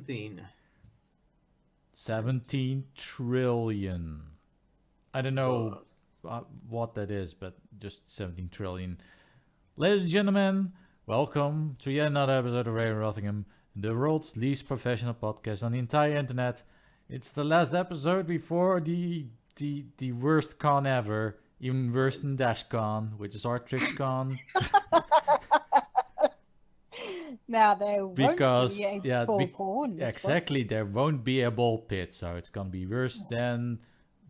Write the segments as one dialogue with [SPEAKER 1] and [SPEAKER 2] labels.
[SPEAKER 1] 17.
[SPEAKER 2] 17 trillion. I don't know
[SPEAKER 1] Dollars.
[SPEAKER 2] what that is, but just 17 trillion. Ladies and gentlemen, welcome to yet another episode of Radio Rothingham, the world's least professional podcast on the entire internet. It's the last episode before the worst con ever, even worse than DashCon, which is Artrix Con.
[SPEAKER 3] Now there won't
[SPEAKER 2] Because
[SPEAKER 3] be a
[SPEAKER 2] yeah,
[SPEAKER 3] ball porn.
[SPEAKER 2] exactly, there won't be a ball pit, so it's gonna be worse than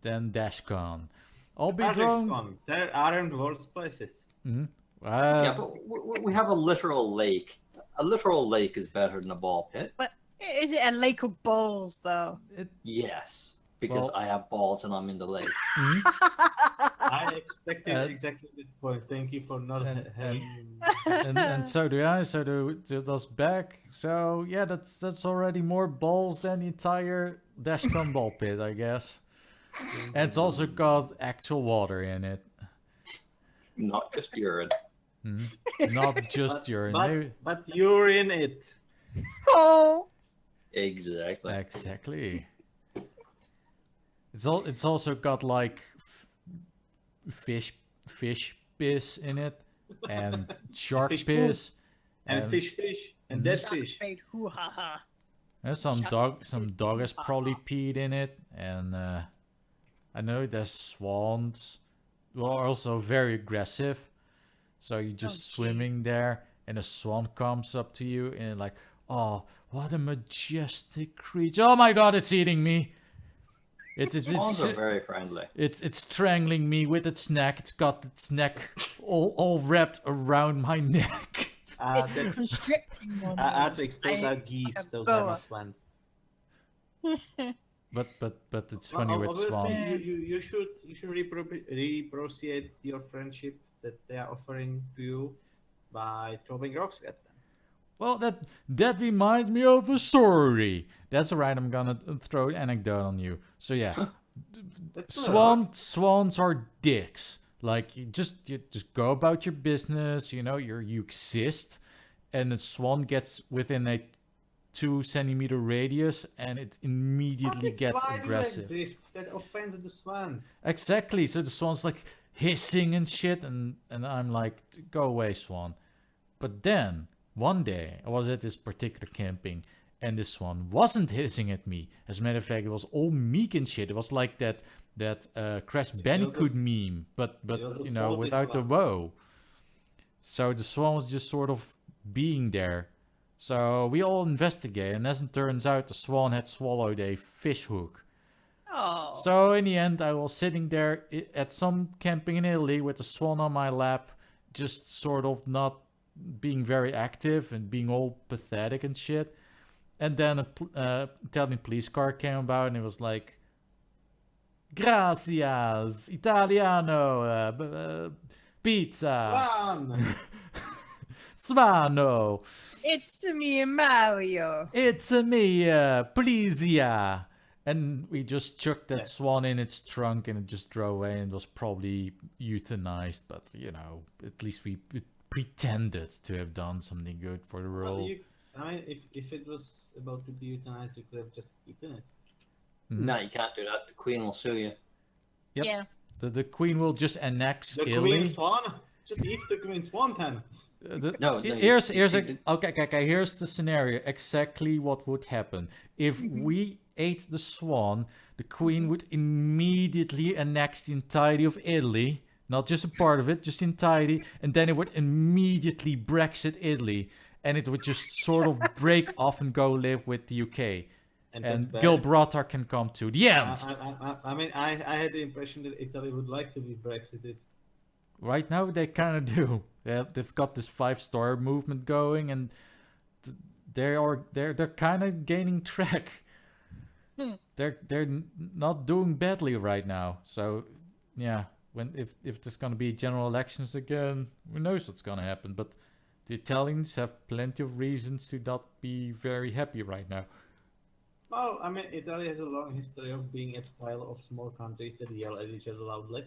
[SPEAKER 2] DashCon. I'll be drawn.
[SPEAKER 1] Artrix. There aren't worse places.
[SPEAKER 4] Yeah, but we have a literal lake. A literal lake is better than a ball pit.
[SPEAKER 3] But is it a lake of balls though?
[SPEAKER 4] Yes, because
[SPEAKER 2] Well-
[SPEAKER 4] I have balls and I'm in the lake.
[SPEAKER 1] I expected exactly this point. Thank you for not having.
[SPEAKER 2] and so do I. So does Beck. So yeah, that's already more balls than the entire DashCon ball pit, I guess. And it's also got actual water in it,
[SPEAKER 4] Not just urine.
[SPEAKER 2] not just urine. Maybe-
[SPEAKER 1] But you're in it.
[SPEAKER 3] Oh,
[SPEAKER 4] Exactly.
[SPEAKER 2] Exactly. It's also got like fish piss in it, and shark
[SPEAKER 1] Fish
[SPEAKER 2] piss,
[SPEAKER 1] And fish, and dead
[SPEAKER 3] shark
[SPEAKER 1] fish.
[SPEAKER 3] bait, hoo ha ha.
[SPEAKER 2] and
[SPEAKER 3] Shark
[SPEAKER 2] some
[SPEAKER 3] piss,
[SPEAKER 2] dog has
[SPEAKER 3] ha,
[SPEAKER 2] probably
[SPEAKER 3] ha.
[SPEAKER 2] peed in it, and I know there's swans who are also very aggressive. So you're just
[SPEAKER 3] jeez.
[SPEAKER 2] swimming there, and a swan comes up to you, and like, oh, what a majestic creature! Oh my God, it's eating me!
[SPEAKER 4] Swans are very friendly.
[SPEAKER 2] It's strangling me with its neck. It's got its neck all wrapped around my neck.
[SPEAKER 3] It's
[SPEAKER 1] That's
[SPEAKER 3] constricting one.
[SPEAKER 1] Artrix. Those
[SPEAKER 3] I-
[SPEAKER 1] are geese.
[SPEAKER 3] like a
[SPEAKER 1] Those
[SPEAKER 3] boa.
[SPEAKER 1] are not swans.
[SPEAKER 2] But it's funny with
[SPEAKER 1] Obviously,
[SPEAKER 2] swans.
[SPEAKER 1] you should reciprocate your friendship that they are offering to you by throwing rocks at them.
[SPEAKER 2] Well, that reminds me of a story. That's right. I'm gonna throw an anecdote on you. So yeah,
[SPEAKER 1] That's not
[SPEAKER 2] swans are dicks. Like you just go about your business. You know, you exist, and the swan gets within a 2 centimeter radius, and it immediately gets
[SPEAKER 1] Why do they
[SPEAKER 2] aggressive.
[SPEAKER 1] exist? That offends the swans.
[SPEAKER 2] Exactly. So the swan's like hissing and shit, and I'm like, go away, swan. But then one day I was at this particular camping, and this swan wasn't hissing at me. As a matter of fact, it was all meek and shit. It was like that Crash Bandicoot meme, but
[SPEAKER 1] was a
[SPEAKER 2] you know,
[SPEAKER 1] quality
[SPEAKER 2] without the
[SPEAKER 1] swan.
[SPEAKER 2] woe. So the swan was just sort of being there. So we all investigated, and as it turns out, the swan had swallowed a fish hook.
[SPEAKER 3] Oh,
[SPEAKER 2] So in the end, I was sitting there at some camping in Italy with the swan on my lap, just sort of not being very active and being all pathetic and shit. And then a Italian police car came about, and it was like, "Gracias, Italiano, pizza,
[SPEAKER 1] Swan!
[SPEAKER 2] Svano,
[SPEAKER 3] it's me, Mario.
[SPEAKER 2] it's me, please, yeah." And we just chucked that
[SPEAKER 1] Yeah.
[SPEAKER 2] swan in its trunk, and it just drove away, and was probably euthanized. But you know, at least we pretended to have done something good for the
[SPEAKER 1] Well,
[SPEAKER 2] world.
[SPEAKER 1] I mean, if it was about to be euthanized, you could have just eaten it.
[SPEAKER 4] No, you can't do that. The Queen will sue you.
[SPEAKER 2] Yep.
[SPEAKER 3] Yeah.
[SPEAKER 2] The queen will just annex
[SPEAKER 1] The
[SPEAKER 2] Italy.
[SPEAKER 1] queen swan? Just eat the queen swan then.
[SPEAKER 4] No,
[SPEAKER 2] Here's
[SPEAKER 4] you
[SPEAKER 2] a
[SPEAKER 4] see,
[SPEAKER 2] okay. Here's the scenario. Exactly what would happen if we ate the swan. The queen would immediately annex the entirety of Italy, not just a part of it, just entirety, and then it would immediately Brexit Italy, and it would just sort of break off and go live with the UK, and
[SPEAKER 1] that's bad.
[SPEAKER 2] Gibraltar can come to the end.
[SPEAKER 1] I mean, I had the impression that Italy would like to be Brexited.
[SPEAKER 2] Right now, they kind of do. They've got this 5-star movement going, and they're kind of gaining track. They're not doing badly right now. So yeah, if there's gonna be general elections again, who knows what's gonna happen? But the Italians have plenty of reasons to not be very happy right now.
[SPEAKER 1] Well, I mean, Italy has a long history of being a pile of small countries that yell at each other loudly.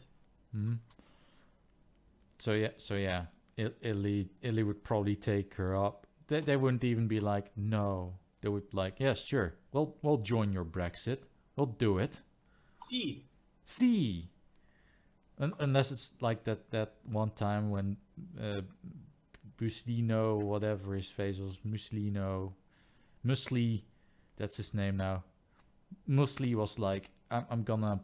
[SPEAKER 2] So yeah, Italy would probably take her up. They wouldn't even be like, no, they would like, yeah, sure, we'll join your Brexit. We'll do it.
[SPEAKER 1] See,
[SPEAKER 2] See, unless it's like that one time when Buslino, whatever his face was, Musli, that's his name now. Musli was like, I'm gonna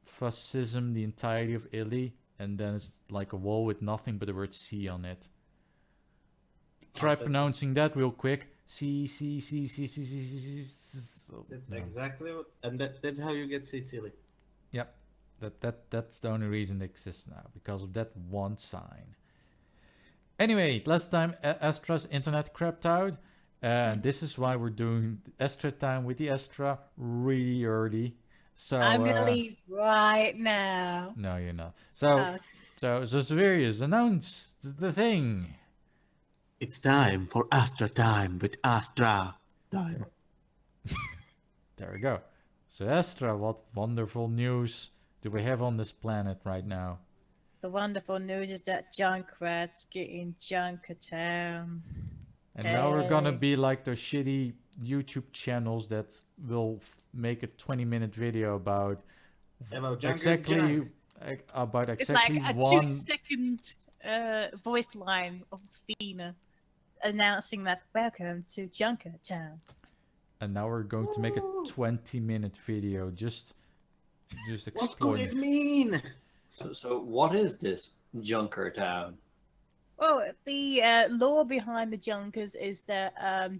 [SPEAKER 2] fascism the entirety of Italy, and then it's like a wall with nothing but the word C on it. Try pronouncing that real quick. C.
[SPEAKER 1] that's exactly what, and that's how you get Sicily.
[SPEAKER 2] Yep. That's the only reason it exists now, because of that one sign. Anyway, last time Astra's internet crapped out, and this is why we're doing Astra time with the Astra really early. So
[SPEAKER 3] I'm gonna leave right now.
[SPEAKER 2] no, you're not. So Xaverius, announce the thing.
[SPEAKER 1] It's time for Astra time with Astra time.
[SPEAKER 2] There we go. So Astra, what wonderful news do we have on this planet right now?
[SPEAKER 3] The wonderful news is that Junkrat's getting Junkertown.
[SPEAKER 2] And now we're gonna
[SPEAKER 3] Hey.
[SPEAKER 2] be like those shitty YouTube channels that will make a 20-minute video about
[SPEAKER 1] About Junker
[SPEAKER 2] exactly
[SPEAKER 1] Junk.
[SPEAKER 2] about
[SPEAKER 3] It's
[SPEAKER 2] exactly
[SPEAKER 3] like a
[SPEAKER 2] one.
[SPEAKER 3] 2-second voice line of Athena announcing that welcome to Junkertown.
[SPEAKER 2] And now we're going to make a 20-minute video just
[SPEAKER 1] What could
[SPEAKER 2] exploring
[SPEAKER 1] it
[SPEAKER 2] it.
[SPEAKER 1] mean?
[SPEAKER 4] So what is this Junker Town?
[SPEAKER 3] Well, the law behind the Junkers is that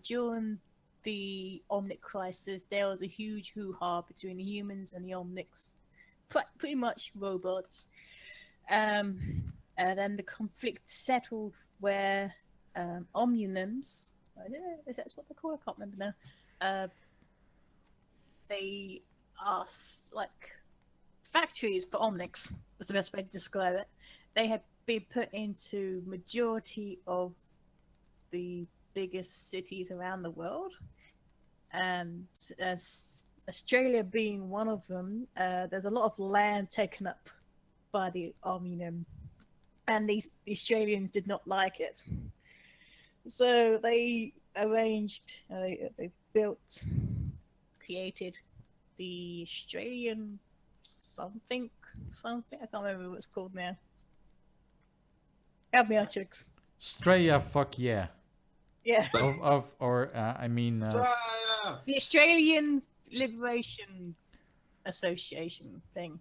[SPEAKER 3] during the Omnic crisis, there was a huge hoo-ha between the humans and the Omnics, pretty much robots. And then the conflict settled where Omninims, I don't know if that's what they're called, I can't remember now. They are like factories for Omnics. That's the best way to describe it. They had been put into majority of the biggest cities around the world, and as Australia being one of them, there's a lot of land taken up by the Omnium, and the Australians did not like it. So they arranged, they built, created the Australian something. I can't remember what it's called now. Help me out, Artrix.
[SPEAKER 2] Straya, fuck yeah.
[SPEAKER 3] Yeah,
[SPEAKER 2] I mean,
[SPEAKER 1] Try.
[SPEAKER 3] the Australian Liberation Association thing.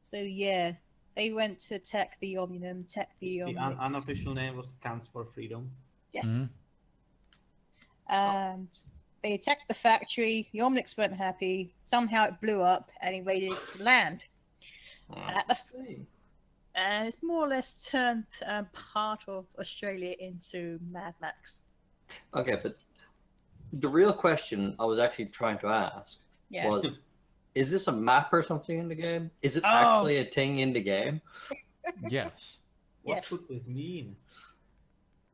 [SPEAKER 3] So yeah, they went to attack the Omnium, attack the
[SPEAKER 1] The
[SPEAKER 3] Omnics.
[SPEAKER 1] unofficial name was Cans for Freedom.
[SPEAKER 3] Yes. And they attacked the factory. The Omnics weren't happy. Somehow it blew up and invaded the land. And at the and it's more or less turned part of Australia into Mad Max.
[SPEAKER 4] Okay, but the real question I was actually trying to ask
[SPEAKER 3] Yeah.
[SPEAKER 4] was, is this a map or something in the game? Is it
[SPEAKER 3] Oh.
[SPEAKER 4] actually a thing in the game?
[SPEAKER 2] yes.
[SPEAKER 1] What
[SPEAKER 3] Yes.
[SPEAKER 1] could this mean?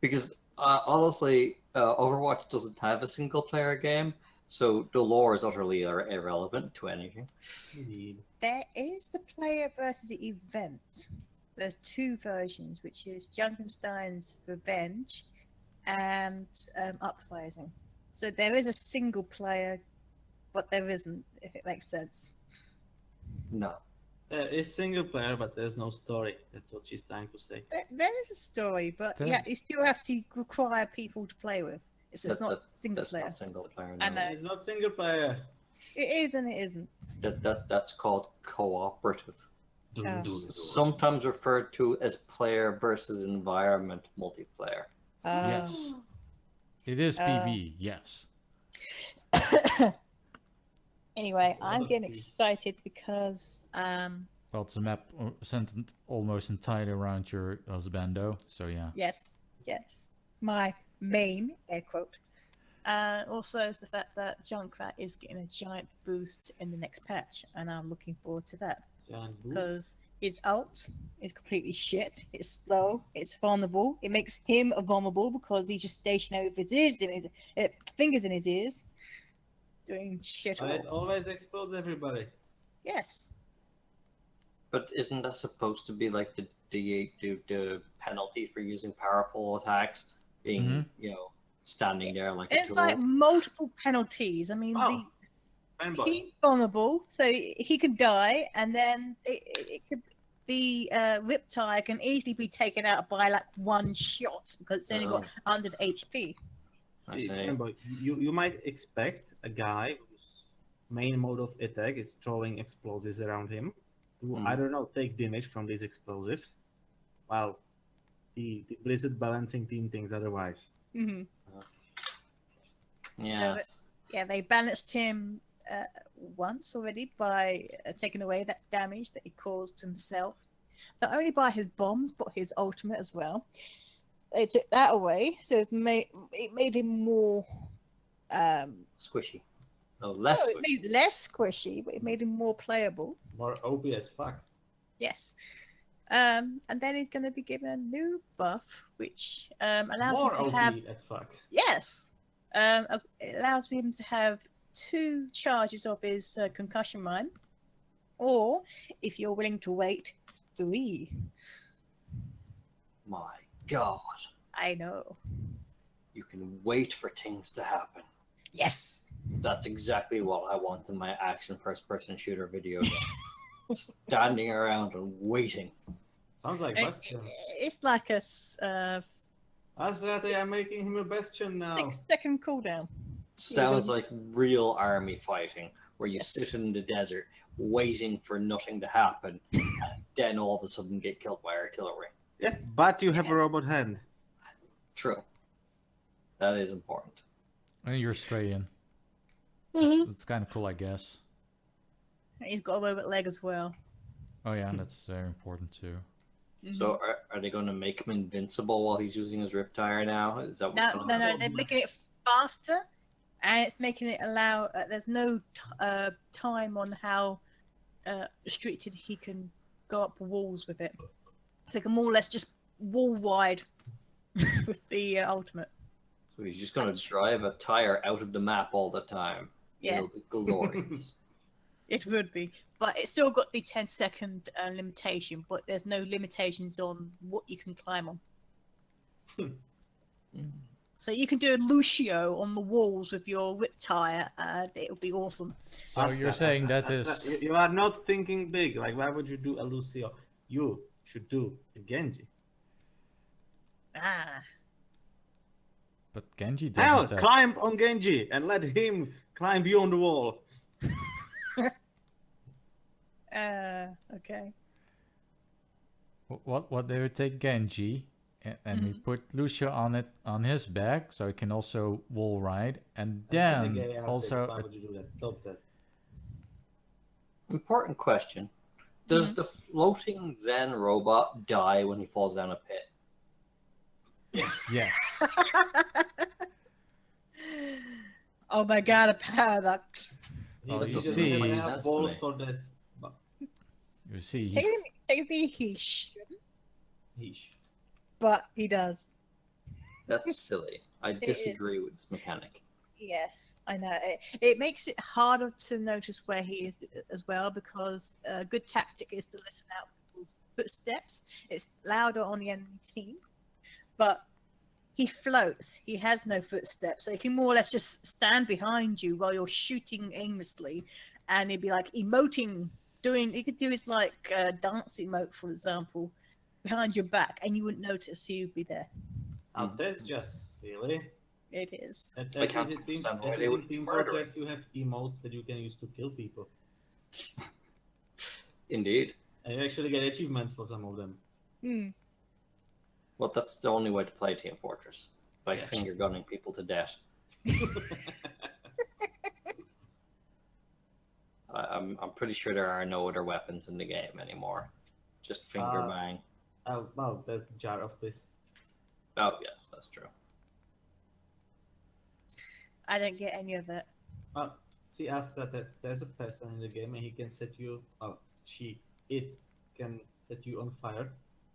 [SPEAKER 4] Because honestly, Overwatch doesn't have a single player game, so the lore is utterly irrelevant to anything.
[SPEAKER 1] Indeed.
[SPEAKER 3] There is the player versus the event. There's two versions, which is Junkenstein's Revenge and Uprising. So there is a single player, but there isn't, if it makes sense.
[SPEAKER 4] No.
[SPEAKER 1] There is single player, but there's no story. That's what she's trying to say.
[SPEAKER 3] There is a story, but
[SPEAKER 2] There-
[SPEAKER 3] yeah, you still have to require people to play with. It's just
[SPEAKER 4] That-
[SPEAKER 3] not single
[SPEAKER 4] That's
[SPEAKER 3] player.
[SPEAKER 4] not single player.
[SPEAKER 3] I
[SPEAKER 4] No.
[SPEAKER 3] know.
[SPEAKER 1] It's not single player.
[SPEAKER 3] It is and it isn't.
[SPEAKER 4] That's called cooperative.
[SPEAKER 3] Yeah.
[SPEAKER 4] Sometimes referred to as player versus environment multiplayer.
[SPEAKER 2] Yes. It is
[SPEAKER 3] Uh,
[SPEAKER 2] PvE, yes.
[SPEAKER 3] Anyway,
[SPEAKER 1] What
[SPEAKER 3] I'm
[SPEAKER 1] about
[SPEAKER 3] getting
[SPEAKER 1] the-
[SPEAKER 3] excited because
[SPEAKER 2] Well, it's a map centered almost entirely around your husbando, so yeah.
[SPEAKER 3] yes, my main air quote. Also, is the fact that Junkrat is getting a giant boost in the next patch, and I'm looking forward to that
[SPEAKER 1] Giant boost.
[SPEAKER 3] because his ult is completely shit. It's slow. It's vulnerable. It makes him vulnerable because he's just stationary with his ears in his fingers in his ears, doing shit
[SPEAKER 1] But it
[SPEAKER 3] all.
[SPEAKER 1] always explodes everybody.
[SPEAKER 3] Yes.
[SPEAKER 4] But isn't that supposed to be like the penalty for using powerful attacks being,
[SPEAKER 2] Mhm.
[SPEAKER 4] you know, standing there like a
[SPEAKER 3] It's
[SPEAKER 4] tool.
[SPEAKER 3] like multiple penalties. I mean,
[SPEAKER 1] Oh, Panboy.
[SPEAKER 3] he's vulnerable, so he can die, and then it could. The Riptide can easily be taken out by like one shot because it's only got 100 HP.
[SPEAKER 4] I
[SPEAKER 1] See,
[SPEAKER 4] see.
[SPEAKER 1] Panboy, you might expect a guy whose main mode of attack is throwing explosives around him to, I don't know, take damage from these explosives, while the Blizzard balancing team thinks otherwise.
[SPEAKER 3] Mm-hmm.
[SPEAKER 4] Yes.
[SPEAKER 3] Yeah, they balanced him once already by taking away that damage that he caused himself. Not only by his bombs, but his ultimate as well. They took that away, so it made him more.
[SPEAKER 4] Squishy. No, less
[SPEAKER 3] No, it
[SPEAKER 4] squishy.
[SPEAKER 3] made less squishy, but it made him more playable.
[SPEAKER 1] More OP as fuck.
[SPEAKER 3] Yes. And then he's going to be given a new buff, which allows
[SPEAKER 1] More
[SPEAKER 3] him to
[SPEAKER 1] OP
[SPEAKER 3] have.
[SPEAKER 1] as fuck.
[SPEAKER 3] Yes. It allows him to have 2 charges of his concussion mine, or if you're willing to wait, 3.
[SPEAKER 4] My God.
[SPEAKER 3] I know.
[SPEAKER 4] You can wait for things to happen.
[SPEAKER 3] Yes.
[SPEAKER 4] That's exactly what I want in my action first-person shooter video game. Standing around and waiting.
[SPEAKER 1] Sounds like Bastion.
[SPEAKER 3] It's like a
[SPEAKER 1] Astra, they are making him a Bastion now.
[SPEAKER 3] 6-second cooldown.
[SPEAKER 4] Sounds like real army fighting, where you
[SPEAKER 3] Yes.
[SPEAKER 4] sit in the desert waiting for nothing to happen, and then all of a sudden get killed by artillery.
[SPEAKER 1] Yeah, but you have a robot hand.
[SPEAKER 4] True. That is important.
[SPEAKER 2] And you're Australian.
[SPEAKER 3] Mm-hmm.
[SPEAKER 2] That's kind of cool, I guess.
[SPEAKER 3] He's got a robot leg as well.
[SPEAKER 2] Oh yeah, and that's very important too.
[SPEAKER 4] So are they going to make him invincible while he's using his Riptire now? Is that what's
[SPEAKER 3] No,
[SPEAKER 4] going
[SPEAKER 3] no,
[SPEAKER 4] on?
[SPEAKER 3] no. They're making it faster, and it's making it allow. There's no time on how restricted he can go up walls with it. So he can more or less just wall wide with the ultimate.
[SPEAKER 4] So he's just going to drive a tire out of the map all the time.
[SPEAKER 3] Yeah.
[SPEAKER 4] It'll be glorious.
[SPEAKER 3] It would be, but it's still got the 10-second limitation. But there's no limitations on what you can climb on. So you can do a Lucio on the walls with your Riptire, and it'll be awesome.
[SPEAKER 2] So
[SPEAKER 1] Astra,
[SPEAKER 2] you're saying that
[SPEAKER 1] Astra,
[SPEAKER 2] is
[SPEAKER 1] you are not thinking big. Like, why would you do a Lucio? You should do a Genji.
[SPEAKER 3] Ah,
[SPEAKER 2] but Genji
[SPEAKER 1] Hell,
[SPEAKER 2] doesn't have...
[SPEAKER 1] climb on Genji and let him climb beyond the wall.
[SPEAKER 3] okay.
[SPEAKER 2] What they would take Genji and we put Lucio on his back so he can also wall ride, and then also
[SPEAKER 1] Why would you do that? Stop that.
[SPEAKER 4] Important question. Does the floating Zen robot die when he falls down a pit?
[SPEAKER 2] yes.
[SPEAKER 3] Oh my god, a paradox.
[SPEAKER 2] Well,
[SPEAKER 1] He
[SPEAKER 2] you
[SPEAKER 1] doesn't
[SPEAKER 2] see-
[SPEAKER 1] have
[SPEAKER 4] Makes
[SPEAKER 1] enough
[SPEAKER 4] sense to
[SPEAKER 1] balls
[SPEAKER 4] me.
[SPEAKER 1] for that.
[SPEAKER 2] You see,
[SPEAKER 3] Technically, he shouldn't,
[SPEAKER 1] Heesh.
[SPEAKER 3] but he does.
[SPEAKER 4] That's silly. I disagree
[SPEAKER 3] is.
[SPEAKER 4] with this mechanic.
[SPEAKER 3] Yes, I know. It makes it harder to notice where he is as well, because a good tactic is to listen out people's footsteps. It's louder on the enemy team, but he floats. He has no footsteps, so he can more or less just stand behind you while you're shooting aimlessly, and he'd be like emoting, he could do his like dance emote, for example, behind your back, and you wouldn't notice he would be there.
[SPEAKER 1] Now, that's just silly.
[SPEAKER 3] It is.
[SPEAKER 1] At
[SPEAKER 4] I can't
[SPEAKER 1] least in
[SPEAKER 4] understand why
[SPEAKER 1] at
[SPEAKER 4] they
[SPEAKER 1] least
[SPEAKER 4] would
[SPEAKER 1] in Team
[SPEAKER 4] murder
[SPEAKER 1] Fortress, you have emotes that you can use to kill people.
[SPEAKER 4] Indeed.
[SPEAKER 1] And you actually get achievements for some of them.
[SPEAKER 3] Hmm.
[SPEAKER 4] Well, that's the only way to play Team Fortress. By
[SPEAKER 1] Yes.
[SPEAKER 4] finger gunning people to death. I'm pretty sure there are no other weapons in the game anymore. Just finger bang.
[SPEAKER 1] Oh, well, there's the jar of this.
[SPEAKER 4] Oh, yes, that's true.
[SPEAKER 3] I don't get any of it.
[SPEAKER 1] Well, see, Astra, that there's a person in the game and he can set you, it can set you on fire,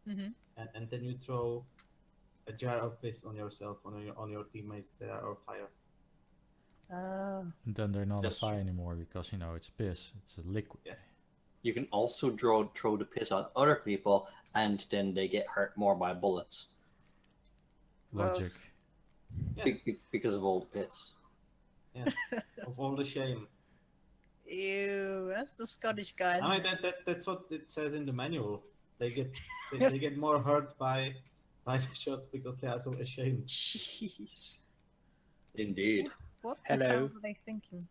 [SPEAKER 3] Hmm.
[SPEAKER 1] and then you throw a jar of piss on yourself, on your teammates that are on fire.
[SPEAKER 3] Oh.
[SPEAKER 2] And then they're not
[SPEAKER 4] That's
[SPEAKER 2] a fire anymore because, you know, it's piss. It's a liquid.
[SPEAKER 1] Yes.
[SPEAKER 4] You can also throw the piss on other people, and then they get hurt more by bullets.
[SPEAKER 2] Logic.
[SPEAKER 3] Gross.
[SPEAKER 1] Yes,
[SPEAKER 4] because of all the piss.
[SPEAKER 1] yes. Of all the shame.
[SPEAKER 3] Ew, that's the Scottish guy.
[SPEAKER 1] I mean that's what it says in the manual. They get more hurt by the shots because they are so ashamed.
[SPEAKER 3] Jeez.
[SPEAKER 4] Indeed.
[SPEAKER 3] What the
[SPEAKER 5] Hello.
[SPEAKER 3] hell were they thinking?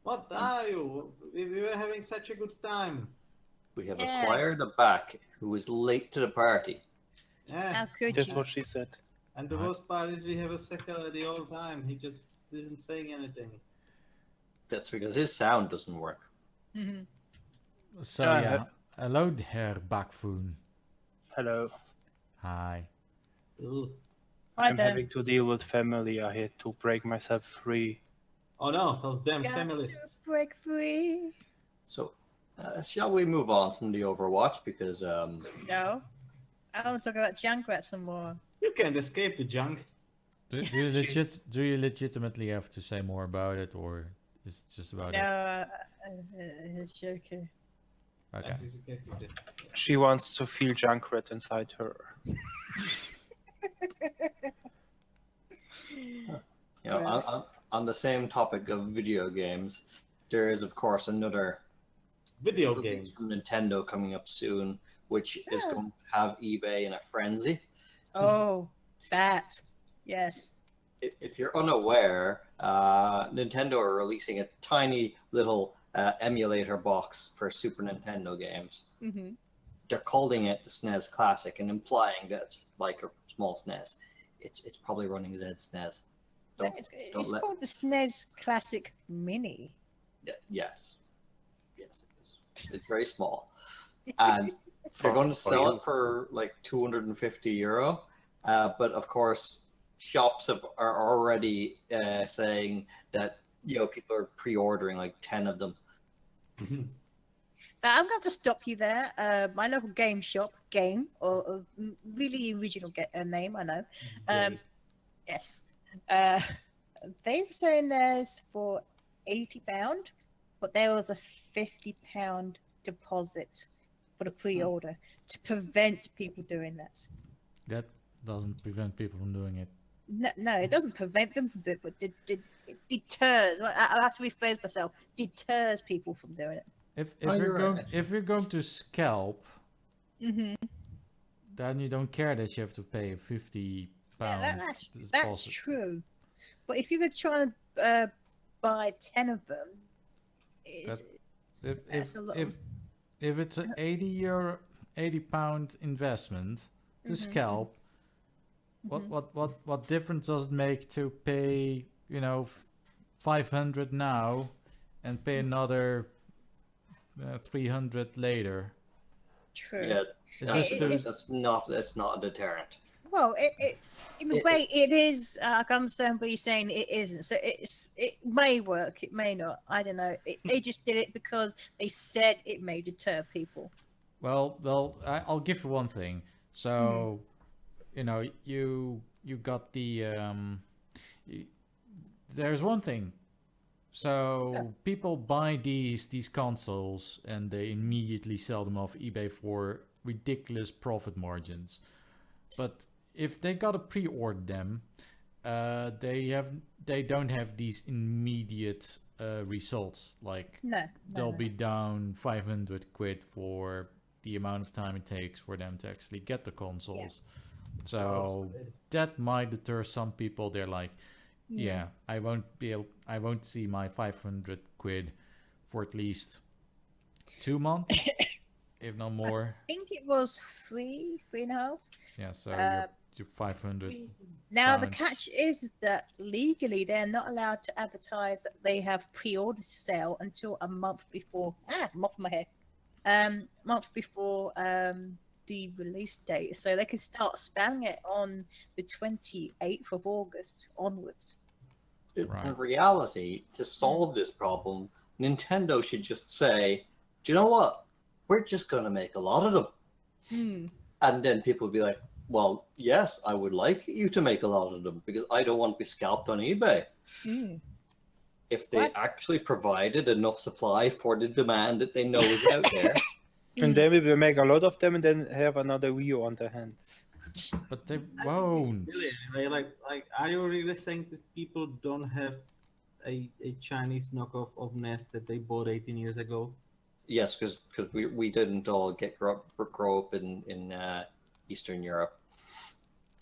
[SPEAKER 1] What are you? We were having such a good time.
[SPEAKER 4] We have
[SPEAKER 3] Yeah.
[SPEAKER 4] acquired a back who is late to the party.
[SPEAKER 1] Yeah.
[SPEAKER 3] How could
[SPEAKER 5] That's
[SPEAKER 3] you?
[SPEAKER 5] what she said.
[SPEAKER 1] And the worst part is we have a second the whole time. He just isn't saying anything.
[SPEAKER 4] That's because his sound doesn't work.
[SPEAKER 3] Mhm.
[SPEAKER 2] So
[SPEAKER 5] Yeah,
[SPEAKER 2] yeah, hello there, Bakphoon.
[SPEAKER 5] Hello.
[SPEAKER 2] Hi.
[SPEAKER 1] Ugh.
[SPEAKER 3] Hi
[SPEAKER 5] I'm
[SPEAKER 3] there.
[SPEAKER 5] having to deal with family. I had to break myself free.
[SPEAKER 1] Oh no, those damn
[SPEAKER 3] Got
[SPEAKER 1] feminists.
[SPEAKER 3] to break free.
[SPEAKER 4] So, shall we move on from the Overwatch? Because
[SPEAKER 3] No. I want to talk about Junkrat some more.
[SPEAKER 1] You can't escape the junk.
[SPEAKER 2] Do
[SPEAKER 3] Yes.
[SPEAKER 2] you legitimately have to say more about it, or is it just about
[SPEAKER 3] No, it's joking.
[SPEAKER 2] it? Okay.
[SPEAKER 1] That is exactly it.
[SPEAKER 5] She wants to feel Junkrat inside her.
[SPEAKER 4] you know,
[SPEAKER 3] Gross.
[SPEAKER 4] on the same topic of video games, there is of course another
[SPEAKER 1] Video
[SPEAKER 4] release
[SPEAKER 1] games.
[SPEAKER 4] from Nintendo coming up soon, which is
[SPEAKER 3] Yeah.
[SPEAKER 4] going to have eBay in a frenzy.
[SPEAKER 3] Oh, that. Yes.
[SPEAKER 4] If you're unaware, Nintendo are releasing a tiny little emulator box for Super Nintendo games.
[SPEAKER 3] Mm-hmm.
[SPEAKER 4] They're calling it the SNES Classic and implying that it's like a small SNES. It's probably running Z SNES.
[SPEAKER 3] It's called the SNES Classic Mini.
[SPEAKER 4] Yes, it is. It's very small, and they're going to sell it for like €250. But of course, shops are already saying that people are pre-ordering like 10 of them.
[SPEAKER 3] Now, I'm going to stop you there. My local game shop, or really original name, I know. Yes. They're selling theirs for £80, but there was a £50 deposit for the pre-order to prevent people doing that.
[SPEAKER 2] That doesn't prevent people from doing it.
[SPEAKER 3] No, it doesn't prevent them from doing it, but it deters. I have to rephrase myself. Deters people from doing it.
[SPEAKER 2] If
[SPEAKER 4] you're
[SPEAKER 2] you're going
[SPEAKER 4] right.
[SPEAKER 2] if you're going to scalp,
[SPEAKER 3] Mm-hmm.
[SPEAKER 2] then you don't care that you have to pay £50.
[SPEAKER 3] Yeah, that's
[SPEAKER 2] deposit.
[SPEAKER 3] true. But if you were trying to buy 10 of them,
[SPEAKER 2] If
[SPEAKER 3] that's a lot.
[SPEAKER 2] if it's an £80 investment to
[SPEAKER 3] Mhm.
[SPEAKER 2] scalp,
[SPEAKER 3] Mhm.
[SPEAKER 2] what difference does it make to pay 500 now and pay another 300 later?
[SPEAKER 3] True.
[SPEAKER 4] Yeah,
[SPEAKER 2] It just to-
[SPEAKER 4] that's not a deterrent.
[SPEAKER 3] Well, in a way, it is. I can understand what you're saying. It isn't. So it may work. It may not. I don't know. They just did it because they said it may deter people.
[SPEAKER 2] Well, I'll give you one thing. So, you got the there's one thing. So people buy these consoles and they immediately sell them off eBay for ridiculous profit margins. But if they gotta pre-order them, they don't have these immediate results. Like they'll be down 500 quid for the amount of time it takes for them to actually get the consoles. So that might deter some people. They're like, yeah, I won't see my 500 quid for at least 2 months, if not more.
[SPEAKER 3] I think it was 3.5.
[SPEAKER 2] Yeah, so you're 500.
[SPEAKER 3] Now the
[SPEAKER 2] pounds.
[SPEAKER 3] catch is that legally they're not allowed to advertise that they have pre-order sale until a month before. I'm off my head. Month before the release date, so they can start spamming it on the 28th of August onwards.
[SPEAKER 2] Right.
[SPEAKER 4] In reality, to solve this problem, Nintendo should just say, "Do you know what? We're just going to make a lot of them." And then people will be like, "Well, yes, I would like you to make a lot of them because I don't want to be scalped on eBay." If they actually provided enough supply for the demand that they know is out there.
[SPEAKER 5] And then we will make a lot of them and then have another Wii U on their hands.
[SPEAKER 2] But they won't.
[SPEAKER 1] Really, anyway, are you really saying that people don't have a Chinese knockoff of NES that they bought 18 years ago?
[SPEAKER 4] Yes, because we didn't all grow up in Eastern Europe.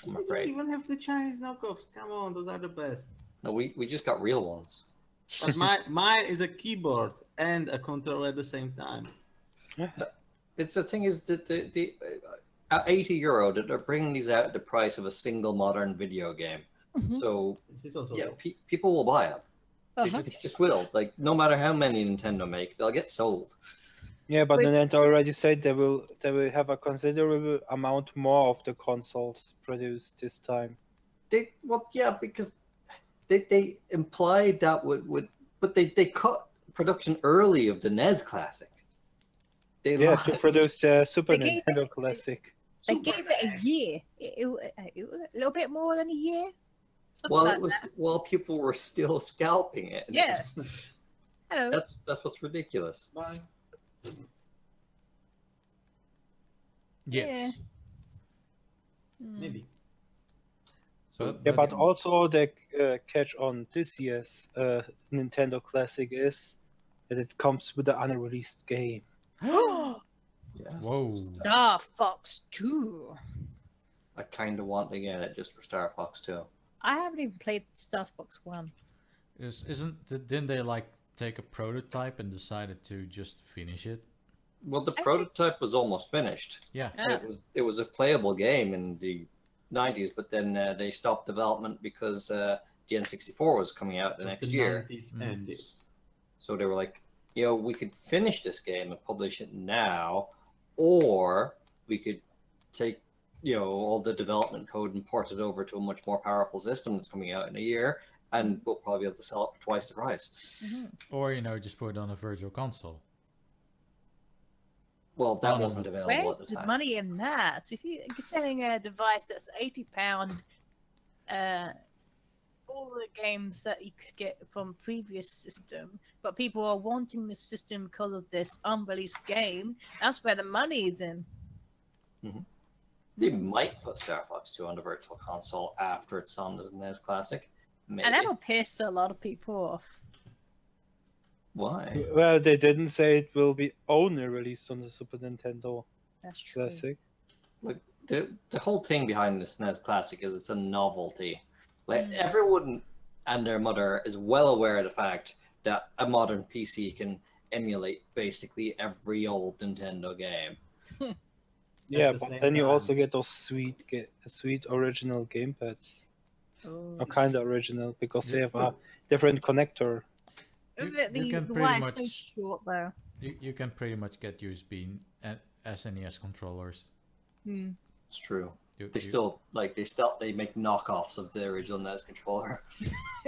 [SPEAKER 4] I'm
[SPEAKER 1] We don't
[SPEAKER 4] afraid.
[SPEAKER 1] even have the Chinese knockoffs. Come on, those are the best.
[SPEAKER 4] No, we just got real ones.
[SPEAKER 1] But mine is a keyboard and a controller at the same time.
[SPEAKER 4] It's the thing is that the at €80 that they're bringing these out at the price of a single modern video game. So
[SPEAKER 1] This is also
[SPEAKER 4] yeah, people will buy them. They just will. Like no matter how many Nintendo make, they'll get sold.
[SPEAKER 5] Yeah, but
[SPEAKER 3] Wait.
[SPEAKER 5] Nintendo already said they will have a considerable amount more of the consoles produced this time.
[SPEAKER 4] Because they implied that but they cut production early of the NES Classic. They
[SPEAKER 5] Yeah,
[SPEAKER 4] lied.
[SPEAKER 5] to produce the Super
[SPEAKER 3] They gave
[SPEAKER 5] Nintendo
[SPEAKER 3] it-
[SPEAKER 5] Classic.
[SPEAKER 3] They gave it a year. It was a little bit more than a year. Something
[SPEAKER 4] Well,
[SPEAKER 3] like
[SPEAKER 4] it was
[SPEAKER 3] that.
[SPEAKER 4] while people were still scalping it. And it
[SPEAKER 3] Yeah.
[SPEAKER 4] was-
[SPEAKER 3] Hello.
[SPEAKER 4] that's what's ridiculous.
[SPEAKER 1] Bye.
[SPEAKER 2] Yes.
[SPEAKER 3] Hmm.
[SPEAKER 1] Maybe.
[SPEAKER 2] But,
[SPEAKER 5] Yeah, but also the catch on this year's Nintendo Classic is that it comes with the unreleased game.
[SPEAKER 4] Yes.
[SPEAKER 2] Whoa.
[SPEAKER 3] Star Fox 2.
[SPEAKER 4] I kind of want to get it just for Star Fox 2.
[SPEAKER 3] I haven't even played Star Fox 1.
[SPEAKER 2] Didn't they like take a prototype and decided to just finish it?
[SPEAKER 4] Well, the
[SPEAKER 3] I think-
[SPEAKER 4] prototype was almost finished.
[SPEAKER 2] Yeah.
[SPEAKER 3] Ah.
[SPEAKER 4] It was a playable game in the 90s, but then they stopped development because the N64 was coming out the next year.
[SPEAKER 1] 90s
[SPEAKER 2] Mm.
[SPEAKER 1] ended.
[SPEAKER 4] So they were like, we could finish this game and publish it now, or we could take, all the development code and port it over to a much more powerful system that's coming out in a year, and we'll probably be able to sell it for twice the price.
[SPEAKER 2] Or just put it on a virtual console.
[SPEAKER 4] Well, that
[SPEAKER 2] Oh, no,
[SPEAKER 4] wasn't
[SPEAKER 2] no.
[SPEAKER 4] available
[SPEAKER 3] Where's
[SPEAKER 4] at the
[SPEAKER 3] the
[SPEAKER 4] time.
[SPEAKER 3] money in that? If you're selling a device that's £80, all the games that you could get from previous system, but people are wanting this system because of this unreleased game, that's where the money is in.
[SPEAKER 4] They might put Star Fox 2 on the virtual console after it's on the NES Classic. Maybe.
[SPEAKER 3] And that'll piss a lot of people off.
[SPEAKER 4] Why?
[SPEAKER 5] Well, they didn't say it will be only released on the Super Nintendo
[SPEAKER 3] That's true.
[SPEAKER 5] Classic.
[SPEAKER 4] The whole thing behind the SNES Classic is it's a novelty. Like everyone and their mother is well aware of the fact that a modern PC can emulate basically every old Nintendo game.
[SPEAKER 5] Yeah,
[SPEAKER 1] the
[SPEAKER 5] but
[SPEAKER 1] same
[SPEAKER 5] then you
[SPEAKER 1] time-
[SPEAKER 5] also get those sweet original gamepads.
[SPEAKER 3] Oh.
[SPEAKER 5] Or kind of original because they
[SPEAKER 2] Yeah.
[SPEAKER 5] have a different connector.
[SPEAKER 2] You
[SPEAKER 3] The
[SPEAKER 2] can pretty
[SPEAKER 3] wire is so
[SPEAKER 2] much-
[SPEAKER 3] short though.
[SPEAKER 2] You can pretty much get USB and SNES controllers.
[SPEAKER 3] Hmm.
[SPEAKER 4] It's true.
[SPEAKER 2] You-
[SPEAKER 4] They
[SPEAKER 2] you-
[SPEAKER 4] still they make knockoffs of the original NES controller.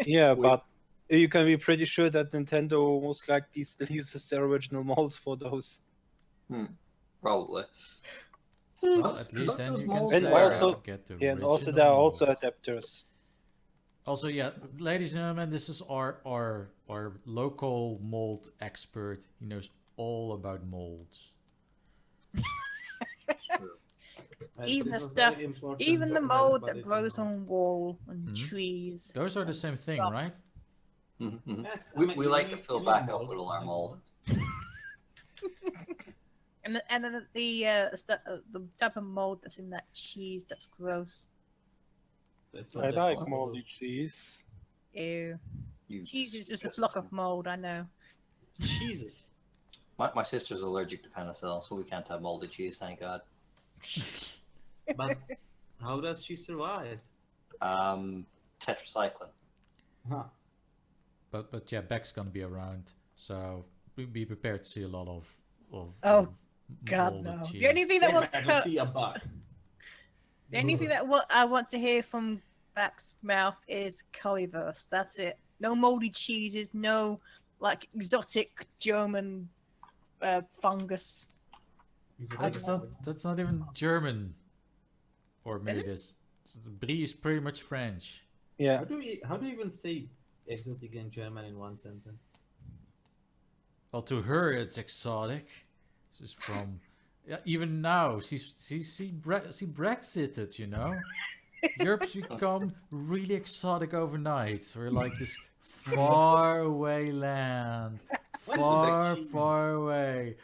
[SPEAKER 5] Yeah,
[SPEAKER 4] Wait.
[SPEAKER 5] but you can be pretty sure that Nintendo most likely still uses their original molds for those.
[SPEAKER 4] Probably.
[SPEAKER 2] Well, at least
[SPEAKER 4] Look,
[SPEAKER 2] then
[SPEAKER 4] those
[SPEAKER 2] you can
[SPEAKER 4] molds
[SPEAKER 2] say
[SPEAKER 5] And
[SPEAKER 2] where
[SPEAKER 5] also-
[SPEAKER 2] to get the
[SPEAKER 5] Yeah, and also
[SPEAKER 2] original
[SPEAKER 5] there are also
[SPEAKER 2] molds.
[SPEAKER 5] adapters.
[SPEAKER 2] Also, yeah, ladies and gentlemen, this is our local mold expert. He knows all about molds.
[SPEAKER 3] Even the
[SPEAKER 1] It was
[SPEAKER 3] stuff-
[SPEAKER 1] very important
[SPEAKER 3] Even the
[SPEAKER 1] for
[SPEAKER 3] mold
[SPEAKER 1] everybody
[SPEAKER 3] that
[SPEAKER 1] to
[SPEAKER 3] grows
[SPEAKER 1] know.
[SPEAKER 3] on wall and
[SPEAKER 2] Mhm.
[SPEAKER 3] trees.
[SPEAKER 2] Those are the same thing,
[SPEAKER 3] stuff.
[SPEAKER 2] right?
[SPEAKER 4] Mhm.
[SPEAKER 1] Yes, I
[SPEAKER 4] We
[SPEAKER 1] mean,
[SPEAKER 4] like
[SPEAKER 1] you
[SPEAKER 4] to fill
[SPEAKER 1] need
[SPEAKER 4] back up
[SPEAKER 1] molds
[SPEAKER 4] with all
[SPEAKER 1] to
[SPEAKER 4] our
[SPEAKER 1] make
[SPEAKER 4] mold.
[SPEAKER 3] And then the type of mold that's in that cheese that's gross.
[SPEAKER 1] That's
[SPEAKER 5] I
[SPEAKER 1] what they
[SPEAKER 5] like
[SPEAKER 1] call
[SPEAKER 5] moldy
[SPEAKER 1] it.
[SPEAKER 5] cheese.
[SPEAKER 3] Ew.
[SPEAKER 4] You
[SPEAKER 3] Cheese is just a block of mold, I know.
[SPEAKER 1] Jesus.
[SPEAKER 4] My sister's allergic to penicillin, so we can't have moldy cheese, thank God.
[SPEAKER 1] But how does she survive?
[SPEAKER 4] Tetracycline.
[SPEAKER 1] Huh.
[SPEAKER 2] But yeah, Beck's gonna be around, so be prepared to see a lot of
[SPEAKER 3] Oh,
[SPEAKER 2] of
[SPEAKER 3] God
[SPEAKER 2] molded
[SPEAKER 3] no.
[SPEAKER 2] cheese.
[SPEAKER 3] The only thing that
[SPEAKER 1] Yeah,
[SPEAKER 3] was
[SPEAKER 1] I can see a bug.
[SPEAKER 3] the only thing that I want to hear from Back's mouth is currywurst. That's it. No moldy cheeses. No like exotic German fungus.
[SPEAKER 2] That's not even German, or maybe it is. Brie is pretty much French.
[SPEAKER 5] Yeah,
[SPEAKER 1] How do you even say exotic in German in one sentence?
[SPEAKER 2] Well, to her it's exotic. She's from Yeah, even now, she Brexited, you know. Europe's become really exotic overnight. We're like this far away land,
[SPEAKER 1] What is with that
[SPEAKER 2] far,
[SPEAKER 1] cheese?
[SPEAKER 2] far away.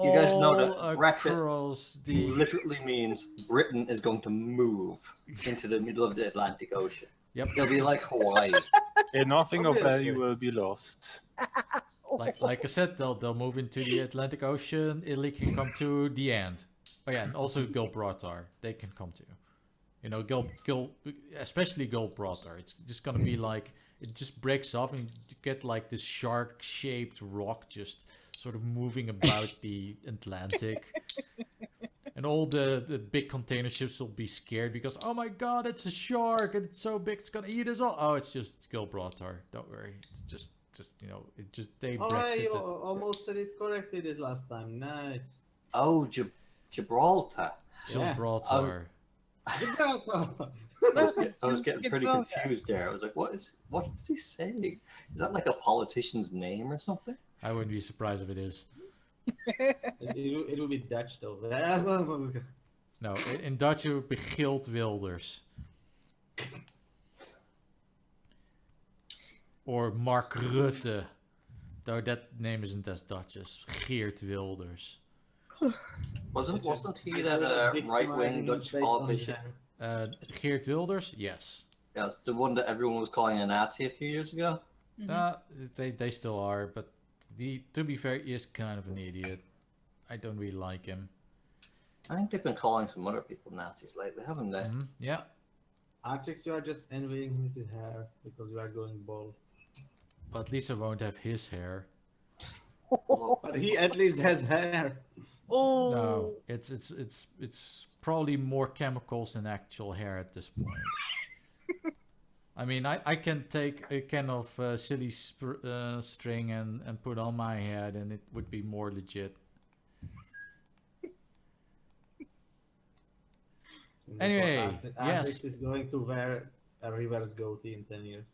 [SPEAKER 4] You guys know that
[SPEAKER 2] all
[SPEAKER 4] Brexit
[SPEAKER 2] across the.
[SPEAKER 4] literally means Britain is going to move into the middle of the Atlantic Ocean.
[SPEAKER 2] Yep.
[SPEAKER 4] It'll be like Hawaii.
[SPEAKER 5] And nothing of
[SPEAKER 1] Obviously.
[SPEAKER 5] value will be lost.
[SPEAKER 2] Like I said, they'll move into the Atlantic Ocean. Italy can come to the end. Oh yeah, and also Gibraltar, they can come to. You know, especially Gibraltar. It's just gonna be like it just breaks off and you get like this shark-shaped rock just sort of moving about the Atlantic. And all the big container ships will be scared because, oh my god, it's a shark and it's so big it's gonna eat us all. Oh, it's just Gibraltar. Don't worry. It's just you know, it just they
[SPEAKER 1] Oh,
[SPEAKER 2] Brexited.
[SPEAKER 1] you almost said it correctly this last time. Nice.
[SPEAKER 4] Oh, Gibraltar.
[SPEAKER 2] Gibraltar.
[SPEAKER 4] I was getting pretty confused there. I was like, what is he saying? Is that like a politician's name or something?
[SPEAKER 2] I wouldn't be surprised if it is.
[SPEAKER 1] It will be Dutch though.
[SPEAKER 2] No, in Dutch it would be Geert Wilders. Or Mark Rutte. Though that name isn't as Dutch as Geert Wilders.
[SPEAKER 4] Wasn't he that right-wing Dutch politician?
[SPEAKER 2] Geert Wilders? Yes.
[SPEAKER 4] Yeah, it's the one that everyone was calling a Nazi a few years ago.
[SPEAKER 2] They still are, but to be fair, he is kind of an idiot. I don't really like him.
[SPEAKER 4] I think they've been calling some other people Nazis lately, haven't they?
[SPEAKER 2] Yeah.
[SPEAKER 1] Artrix, you are just envying his hair because you are going bald.
[SPEAKER 2] But at least I won't have his hair.
[SPEAKER 1] But he at least has hair.
[SPEAKER 3] Oh.
[SPEAKER 2] No, it's probably more chemicals than actual hair at this point. I mean, I can take a can of silly string and put on my head, and it would be more legit. Anyway, yes.
[SPEAKER 1] Artrix is going to wear a reverse goatee in 10 years.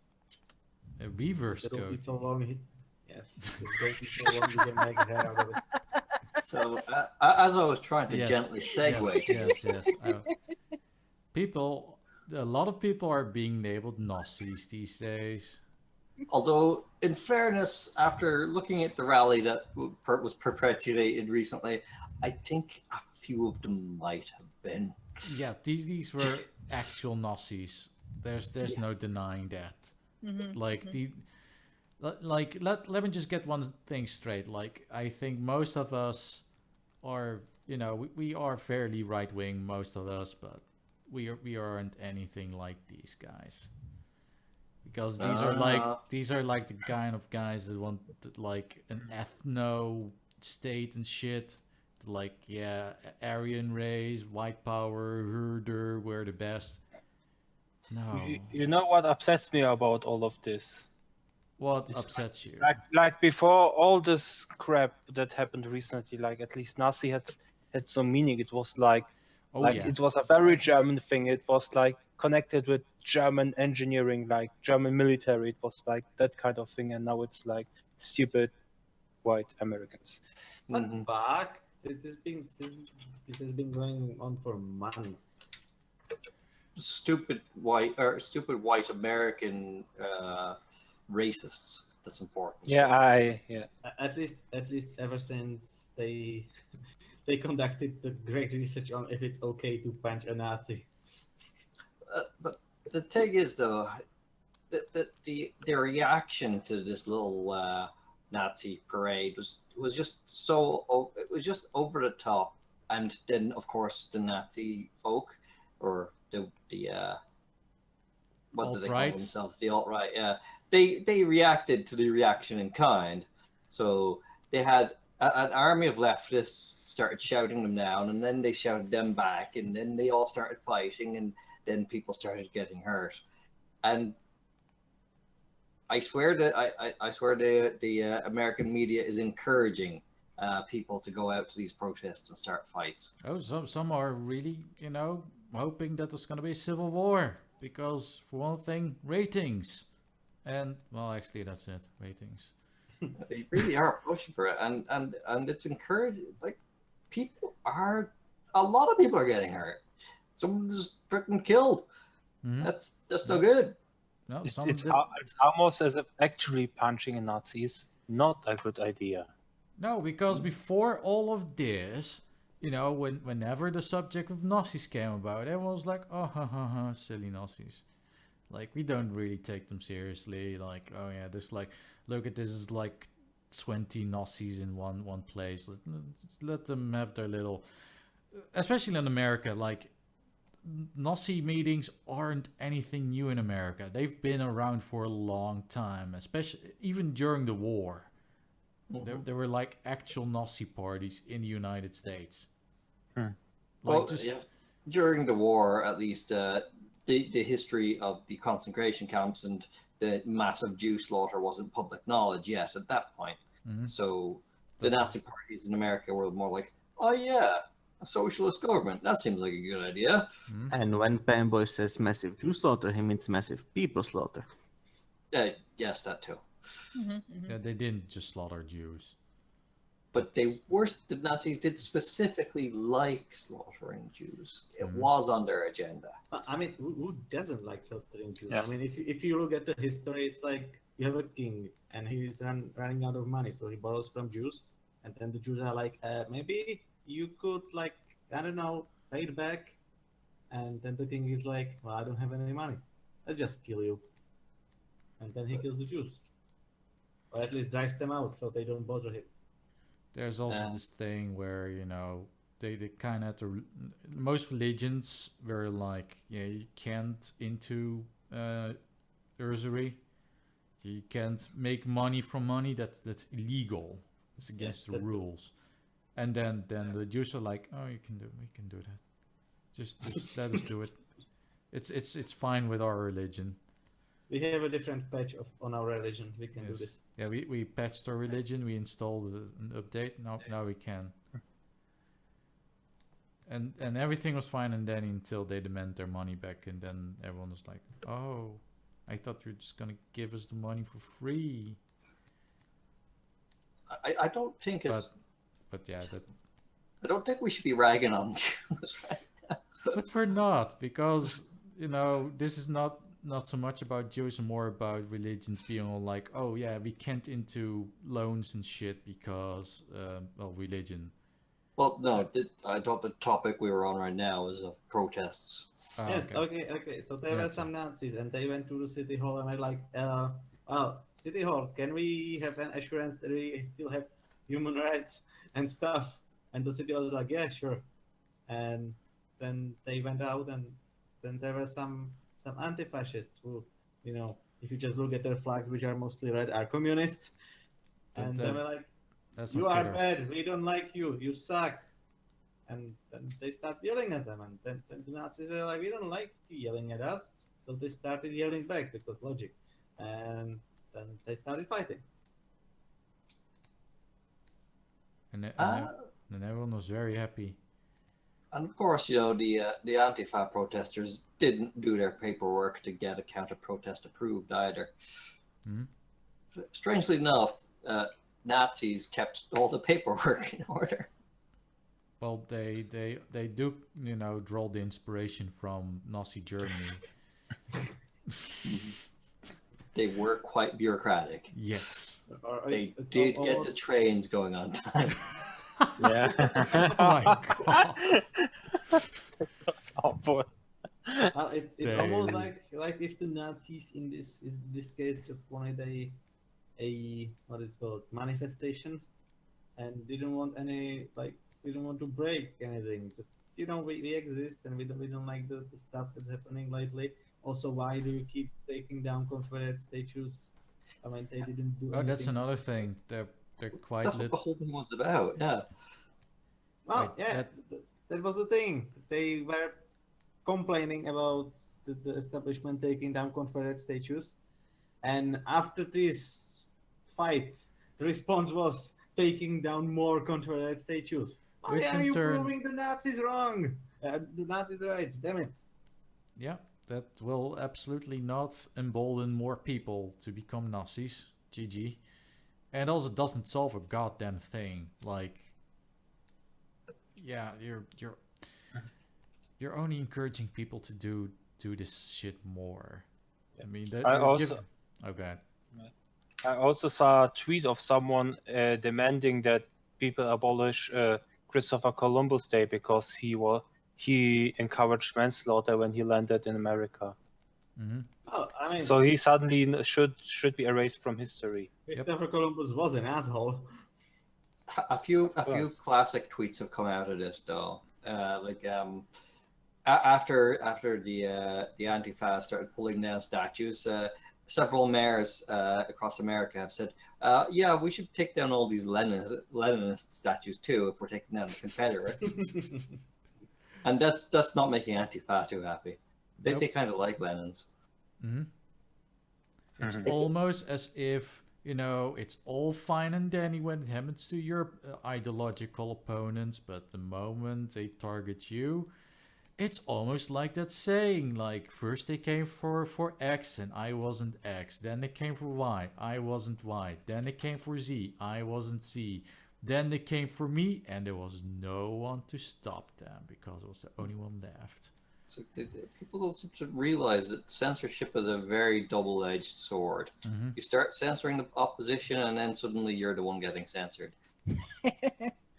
[SPEAKER 2] A reverse
[SPEAKER 1] It'll be
[SPEAKER 2] goatee.
[SPEAKER 1] so long. Yes, the goatee so long you can make hair out of it.
[SPEAKER 4] So, as I was trying to
[SPEAKER 2] Yes,
[SPEAKER 4] gently segue,
[SPEAKER 2] Yes. A lot of people are being labeled Nazis these days.
[SPEAKER 4] although in fairness, after looking at the rally that was perpetuated recently, I think a few of them might have been.
[SPEAKER 2] Yeah, these were actual Nazis. There's no denying that. Like let me just get one thing straight. Like I think most of us are, you know, we are fairly right wing, most of us, but we aren't anything like these guys. Because these are like the kind of guys that want like an ethno state and shit. Like, yeah, Aryan race, white power, herder, we're the best. No.
[SPEAKER 5] You know what upsets me about all of this?
[SPEAKER 2] What upsets you?
[SPEAKER 5] Like before all this crap that happened recently, like at least Nazi had some meaning. It was like it was a very German thing. It was like connected with German engineering, like German military. It was like that kind of thing, and now it's like stupid white Americans.
[SPEAKER 1] But back, it has been going on for months.
[SPEAKER 4] Stupid white American racists. That's important.
[SPEAKER 5] Yeah,
[SPEAKER 1] At least ever since they conducted the great research on if it's okay to punch a Nazi.
[SPEAKER 4] But the thing is, though, the reaction to this little Nazi parade was just over the top, and then of course the Nazi folk, or the what do they call themselves? The alt-right, yeah. They reacted to the reaction in kind. So they had an army of leftists started shouting them down, and then they shouted them back, and then they all started fighting, and then people started getting hurt. And I swear that the American media is encouraging people to go out to these protests and start fights.
[SPEAKER 2] Oh, some are really, you know, hoping that there's going to be a civil war because, for one thing, ratings. And, well, actually, that's it, ratings.
[SPEAKER 4] They really are pushing for it, and it's encouraging. Like, a lot of people are getting hurt. Someone was freaking killed.
[SPEAKER 2] Mhm.
[SPEAKER 4] That's no good.
[SPEAKER 2] No,
[SPEAKER 5] It's,
[SPEAKER 2] some
[SPEAKER 5] it's,
[SPEAKER 2] did-
[SPEAKER 5] al- it's almost as if actually punching a Nazi is not a good idea.
[SPEAKER 2] No, because before all of this, you know, whenever the subject of Nazis came about, everyone was like, oh, ha, silly Nazis. Like, we don't really take them seriously. Like, oh yeah, this like, look at this is like 20 Nazis in one place. Let them have their little, especially in America, like, Nazi meetings aren't anything new in America. They've been around for a long time, especially even during the war. There were like actual Nazi parties in the United States.
[SPEAKER 5] Hmm.
[SPEAKER 4] Well, yeah, during the war, at least, the history of the concentration camps and the massive Jew slaughter wasn't public knowledge yet at that point.
[SPEAKER 2] Mhm.
[SPEAKER 4] So the
[SPEAKER 2] That's
[SPEAKER 4] Nazi parties in America were more like, oh yeah, a socialist government. That seems like a good idea.
[SPEAKER 1] And when Panboy says massive Jew slaughter, he means massive people slaughter.
[SPEAKER 4] Yes, that too.
[SPEAKER 2] Yeah, they didn't just slaughter Jews.
[SPEAKER 4] But the Nazis did specifically like slaughtering Jews. It
[SPEAKER 2] Mhm.
[SPEAKER 4] was on their agenda.
[SPEAKER 1] I mean, who doesn't like slaughtering Jews?
[SPEAKER 5] Yeah.
[SPEAKER 1] I mean, if you look at the history, it's like you have a king and he's running out of money, so he borrows from Jews, and then the Jews are like, maybe you could, like, I don't know, pay it back. And then the king is like, well, I don't have any money. I'll just kill you. And then he kills the Jews. Or at least drives them out so they don't bother him.
[SPEAKER 2] There's also this thing where, you know, they kind of had to. Most religions were like, yeah, you can't into usury. You can't make money from money. That's illegal. It's against the rules. And then the Jews are like, oh, we can do that. Just let us do it. It's fine with our religion.
[SPEAKER 1] We have a different patch on our religion. We can do
[SPEAKER 2] Yes.
[SPEAKER 1] this.
[SPEAKER 2] Yeah, we patched our religion. We installed an update. Now we can. And everything was fine, and then until they demand their money back, and then everyone was like, "Oh, I thought you were just gonna give us the money for free."
[SPEAKER 4] I don't think it's.
[SPEAKER 2] But yeah,
[SPEAKER 4] I don't think we should be ragging on Jews right now.
[SPEAKER 2] but we're not, because you know this is not so much about Jews and more about religions being all like, oh yeah, we can't into loans and shit because religion.
[SPEAKER 4] Well, no, I thought the topic we were on right now is of protests.
[SPEAKER 2] Oh,
[SPEAKER 1] Yes, okay. So there were some Nazis and they went to the city hall and I like, city hall, can we have an assurance that we still have human rights and stuff? And the city hall was like, yeah, sure. And then they went out and then there were some anti-fascists who, you know, if you just look at their flags, which are mostly red, are communists. And they were like, you are bad, we don't like you, you suck. And then they start yelling at them, and then the Nazis were like, we don't like you yelling at us. So they started yelling back because logic. And then they started fighting.
[SPEAKER 2] And everyone was very happy.
[SPEAKER 4] And of course, you know, the Antifa protesters didn't do their paperwork to get a counter-protest approved either. Strangely enough, Nazis kept all the paperwork in order.
[SPEAKER 2] Well, they do, you know, draw the inspiration from Nazi Germany.
[SPEAKER 4] They were quite bureaucratic.
[SPEAKER 2] Yes.
[SPEAKER 4] They did get the trains going on time.
[SPEAKER 5] Yeah.
[SPEAKER 2] Oh my god.
[SPEAKER 5] That's awful.
[SPEAKER 1] It's almost like if the Nazis in this case just wanted a what it's called, manifestation, and didn't want any, like, we don't want to break anything. Just, you know, we exist and we don't like the stuff that's happening lately. Also, why do you keep taking down Confederate statues? I mean, they didn't do anything.
[SPEAKER 2] Oh, that's another thing. They're quite
[SPEAKER 4] That's what the whole thing was about. Yeah.
[SPEAKER 1] Well, yeah, that was the thing. They were complaining about the establishment taking down Confederate statues, and after this fight, the response was taking down more Confederate statues. Why
[SPEAKER 2] Which
[SPEAKER 1] are
[SPEAKER 2] in
[SPEAKER 1] you
[SPEAKER 2] turn-
[SPEAKER 1] proving the Nazis wrong? The Nazis right, damn it.
[SPEAKER 2] Yeah, that will absolutely not embolden more people to become Nazis. GG. And also doesn't solve a goddamn thing. Like, yeah, you're only encouraging people to do this shit more. I mean, okay.
[SPEAKER 5] I also saw a tweet of someone demanding that people abolish Christopher Columbus Day because he encouraged manslaughter when he landed in America.
[SPEAKER 2] Mm-hmm.
[SPEAKER 1] Oh, I mean,
[SPEAKER 5] So he suddenly should be erased from history.
[SPEAKER 1] Christopher Columbus was an asshole.
[SPEAKER 4] A few
[SPEAKER 5] course.
[SPEAKER 4] classic tweets have come out of this though. After the Antifa started pulling down statues, several mayors across America have said, "Yeah, we should take down all these Leninist statues too if we're taking down the Confederates." And that's not making Antifa too happy. They kind of like Lenin's.
[SPEAKER 2] Mm-hmm. It's
[SPEAKER 5] Mhm.
[SPEAKER 2] almost as if, it's all fine and dandy when it happens to your ideological opponents, but the moment they target you, it's almost like that saying, like, first they came for X and I wasn't X, then they came for Y, I wasn't Y, then they came for Z, I wasn't Z, then they came for me, and there was no one to stop them because I was the only one left.
[SPEAKER 4] So people don't seem to realize that censorship is a very double-edged sword.
[SPEAKER 2] Mm-hmm.
[SPEAKER 4] You start censoring the opposition, and then suddenly you're the one getting censored.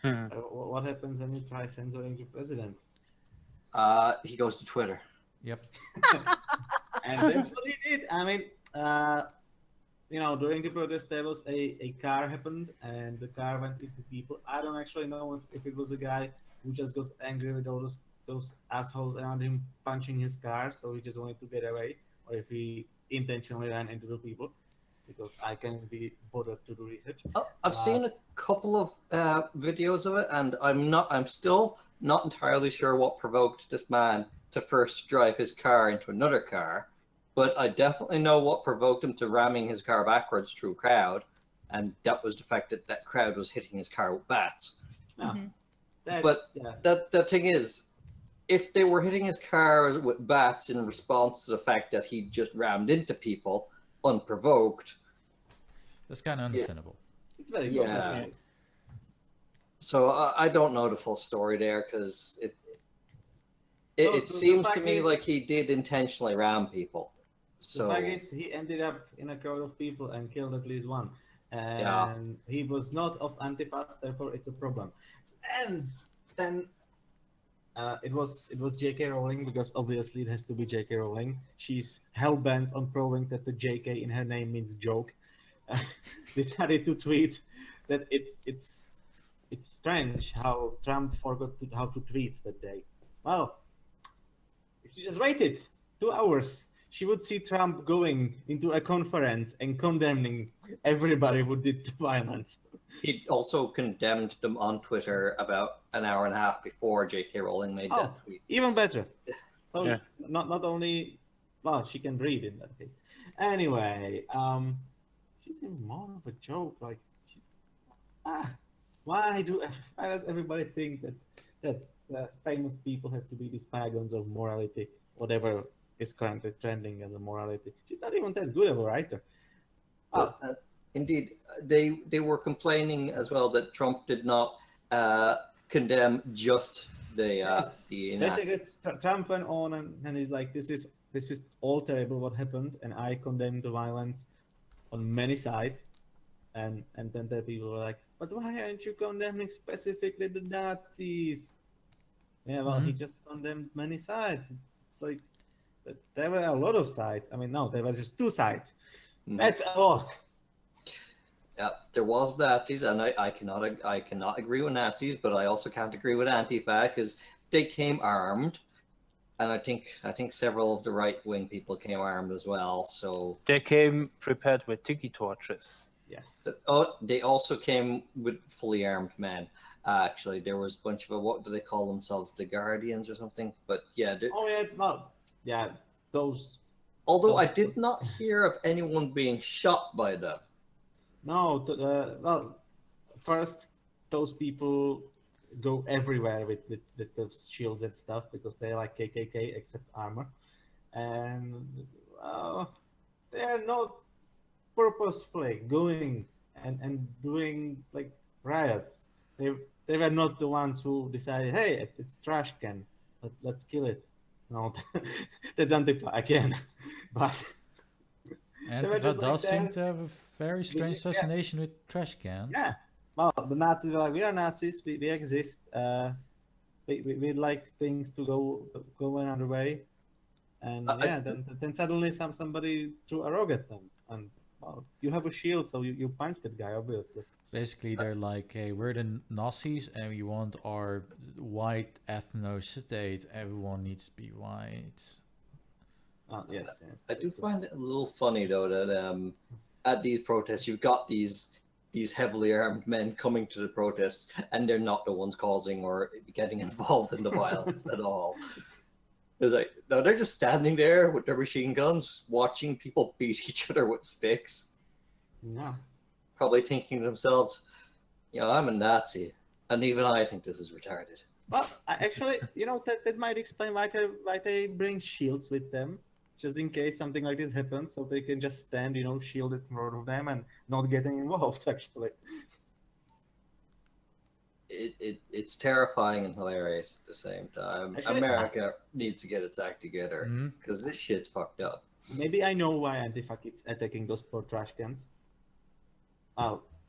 [SPEAKER 1] What happens when you try censoring the president?
[SPEAKER 4] He goes to Twitter.
[SPEAKER 2] Yep.
[SPEAKER 1] And that's what he did. I mean, during the protest, there was a car happened, and the car went into people. I don't actually know if it was a guy who just got angry with all those assholes around him punching his car, so he just wanted to get away, or if he intentionally ran into the people, because I can't be bothered to do research.
[SPEAKER 4] I've seen a couple of videos of it, and I'm still not entirely sure what provoked this man to first drive his car into another car, but I definitely know what provoked him to ramming his car backwards through a crowd, and that was the fact that that crowd was hitting his car with bats.
[SPEAKER 3] Mhm.
[SPEAKER 4] The thing is, if they were hitting his car with bats in response to the fact that he just rammed into people unprovoked,
[SPEAKER 2] That's kind of understandable.
[SPEAKER 1] It's very
[SPEAKER 4] Yeah.
[SPEAKER 1] complicated.
[SPEAKER 4] so I don't know the full story there because
[SPEAKER 1] So
[SPEAKER 4] it
[SPEAKER 1] the
[SPEAKER 4] seems to
[SPEAKER 1] fact
[SPEAKER 4] me
[SPEAKER 1] is-
[SPEAKER 4] like he did intentionally ram people.
[SPEAKER 1] The
[SPEAKER 4] So
[SPEAKER 1] fact is, he ended up in a crowd of people and killed at least one. And
[SPEAKER 4] Yeah.
[SPEAKER 1] he was not of Antipas, therefore it's a problem. And then it was J.K. Rowling, because obviously it has to be J.K. Rowling. She's hell-bent on proving that the J.K. in her name means joke. Decided to tweet that it's strange how Trump forgot how to tweet that day. Well, if she just waited 2 hours, she would see Trump going into a conference and condemning everybody who did the violence.
[SPEAKER 4] he also condemned them on Twitter about an hour and a half before J.K. Rowling made
[SPEAKER 1] Oh.
[SPEAKER 4] that tweet.
[SPEAKER 1] Even better. So
[SPEAKER 5] Yeah.
[SPEAKER 1] not only, well, she can read in that case. Anyway, she's even more of a joke. Like, why does everybody think that famous people have to be these paragons of morality, whatever is currently trending as a morality? She's not even that good of a writer. Oh,
[SPEAKER 4] Indeed, they were complaining as well that Trump did not condemn just the
[SPEAKER 1] Basically,
[SPEAKER 4] Nazis.
[SPEAKER 1] Trump went on and he's like, this is all terrible what happened, and I condemn the violence on many sides. And then the people were like, but why aren't you condemning specifically the Nazis? Yeah, well, he just condemned many sides. It's like there were a lot of sides. I mean, no, there was just 2 sides.
[SPEAKER 4] Mhm.
[SPEAKER 1] That's a lot.
[SPEAKER 4] Yeah, there was Nazis, and I cannot agree with Nazis, but I also can't agree with Antifa because they came armed, and I think several of the right wing people came armed as well. So
[SPEAKER 5] They came prepared with tiki torches.
[SPEAKER 1] Yes.
[SPEAKER 4] they also came with fully armed men. Actually, there was a bunch of what do they call themselves, the Guardians or something? But yeah,
[SPEAKER 1] Oh yeah, well, yeah, those.
[SPEAKER 4] although I did not hear of anyone being shot by them.
[SPEAKER 1] No, well, first those people go everywhere with those shields and stuff because they're like KKK except armor, and they're not purposefully going and doing like riots. They were not the ones who decided, hey, it's a trash can, let's kill it. No, that's Antifa again. But they were
[SPEAKER 2] Antifa
[SPEAKER 1] just like
[SPEAKER 2] does seem
[SPEAKER 1] that.
[SPEAKER 2] to have a very strange
[SPEAKER 1] Yeah.
[SPEAKER 2] fascination with trash cans.
[SPEAKER 1] Yeah. Well, the Nazis were like, we are Nazis, we exist. We like things to go another way. And yeah, then suddenly somebody threw a rock at them. And well, you have a shield, so you punch that guy, obviously.
[SPEAKER 2] Basically, they're like, hey, we're the Nazis and we want our white ethno-state. Everyone needs to be white.
[SPEAKER 1] Oh, yes.
[SPEAKER 4] I do find it a little funny, though, that at these protests, you've got these heavily armed men coming to the protests, and they're not the ones causing or getting involved in the violence at all. It's like, no, they're just standing there with their machine guns, watching people beat each other with sticks.
[SPEAKER 1] Yeah.
[SPEAKER 4] Probably thinking to themselves, I'm a Nazi, and even I think this is retarded.
[SPEAKER 1] Well, actually, that might explain why they bring shields with them, just in case something like this happens, so they can just stand, shielded in front of them and not getting involved, actually.
[SPEAKER 4] It's terrifying and hilarious at the same time.
[SPEAKER 1] Actually,
[SPEAKER 4] America needs to get its act together, because this shit's fucked up.
[SPEAKER 1] Maybe I know why Antifa keeps attacking those poor trash cans.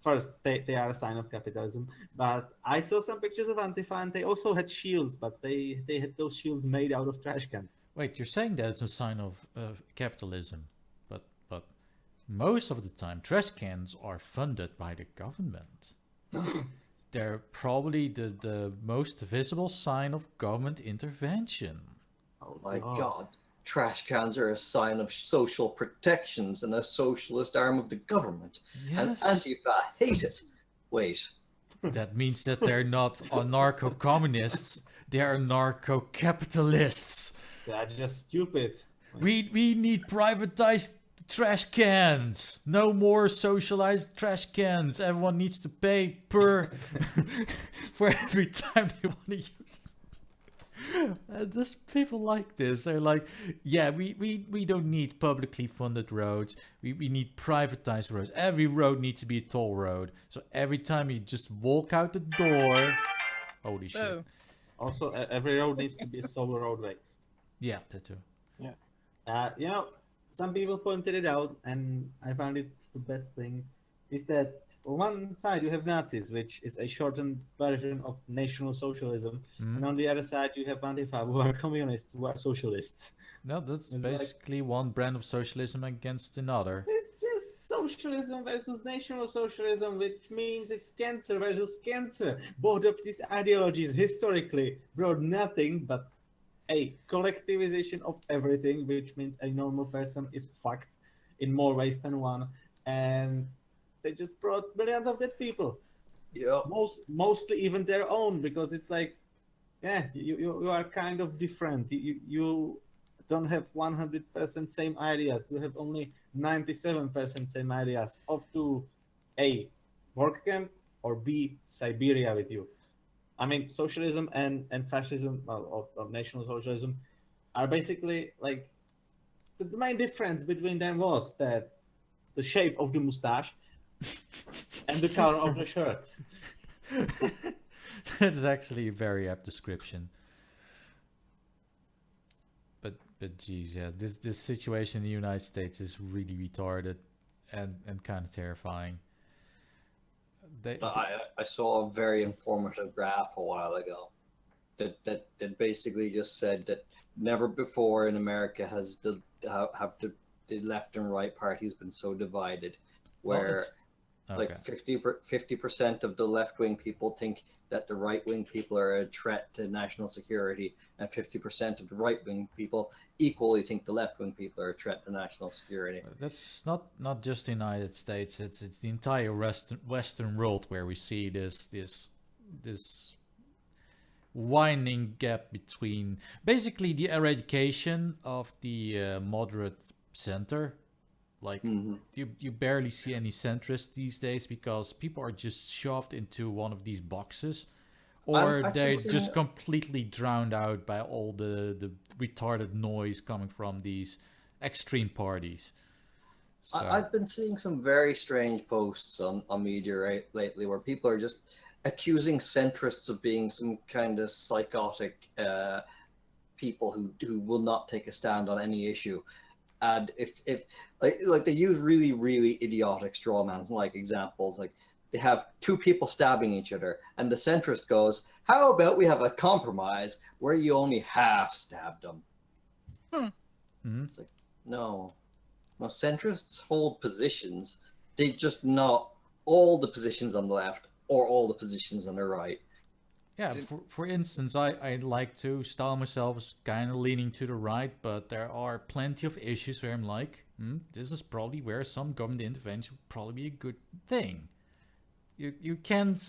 [SPEAKER 1] First, they are a sign of capitalism, but I saw some pictures of Antifa and they also had shields, but they had those shields made out of trash cans.
[SPEAKER 2] Wait, you're saying that it's a sign of capitalism, but most of the time trash cans are funded by the government. They're probably the most visible sign of government intervention.
[SPEAKER 4] Oh my god. Trash cans are a sign of social protections and a socialist arm of the government.
[SPEAKER 2] Yes.
[SPEAKER 4] And Antifa hate it. Wait.
[SPEAKER 2] That means that they're not anarcho-communists, they're anarcho-capitalists.
[SPEAKER 1] They're just stupid.
[SPEAKER 2] We need privatized trash cans. No more socialized trash cans. Everyone needs to pay per for every time they want to use it. There's people like this. They're like, yeah, we don't need publicly funded roads. We need privatized roads. Every road needs to be a toll road. So every time you just walk out the door, holy shit.
[SPEAKER 3] Oh.
[SPEAKER 1] Also, every road needs to be a solo roadway.
[SPEAKER 2] Yeah, that too.
[SPEAKER 1] Some people pointed it out, and I found it the best thing, is that on one side you have Nazis, which is a shortened version of National Socialism, and on the other side you have Antifa, who are communists, who are socialists.
[SPEAKER 2] No, that's
[SPEAKER 1] It's
[SPEAKER 2] basically one brand of socialism against another.
[SPEAKER 1] It's just socialism versus National Socialism, which means it's cancer versus cancer. Both of these ideologies historically brought nothing but a collectivization of everything, which means a normal person is fucked in more ways than one, and they just brought millions of dead people.
[SPEAKER 4] Yeah.
[SPEAKER 1] Mostly even their own, because it's like, yeah, you are kind of different. You don't have 100% same ideas. You have only 97% same ideas. Up to A, work camp, or B, Siberia with you. I mean, socialism and fascism, or National Socialism, are basically like, the main difference between them was that the shape of the mustache and the color of the shirt.
[SPEAKER 2] That's actually a very apt description. But geez, yeah, this situation in the United States is really retarded and kind of terrifying.
[SPEAKER 4] I saw a very informative graph a while ago that basically just said that never before in America has the left and right parties been so divided, where like 50% of the left-wing people think that the right-wing people are a threat to national security, and 50% of the right-wing people equally think the left-wing people are a threat to national security.
[SPEAKER 2] That's not just the United States, it's the entire Western world where we see this widening gap between basically the eradication of the moderate center. Like, you barely see any centrists these days because people are just shoved into one of these boxes, or they're just completely drowned out by all the retarded noise coming from these extreme parties. So.
[SPEAKER 4] I've been seeing some very strange posts on media lately where people are just accusing centrists of being some kind of psychotic people who will not take a stand on any issue. And if like they use really, really idiotic straw man's like examples, like they have two people stabbing each other, and the centrist goes, "How about we have a compromise where you only half stabbed them?" It's like, no, centrists hold positions. They just not all the positions on the left or all the positions on the right.
[SPEAKER 2] Yeah, for instance, I like to style myself as kind of leaning to the right, but there are plenty of issues where I'm like, this is probably where some government intervention would probably be a good thing. You can't,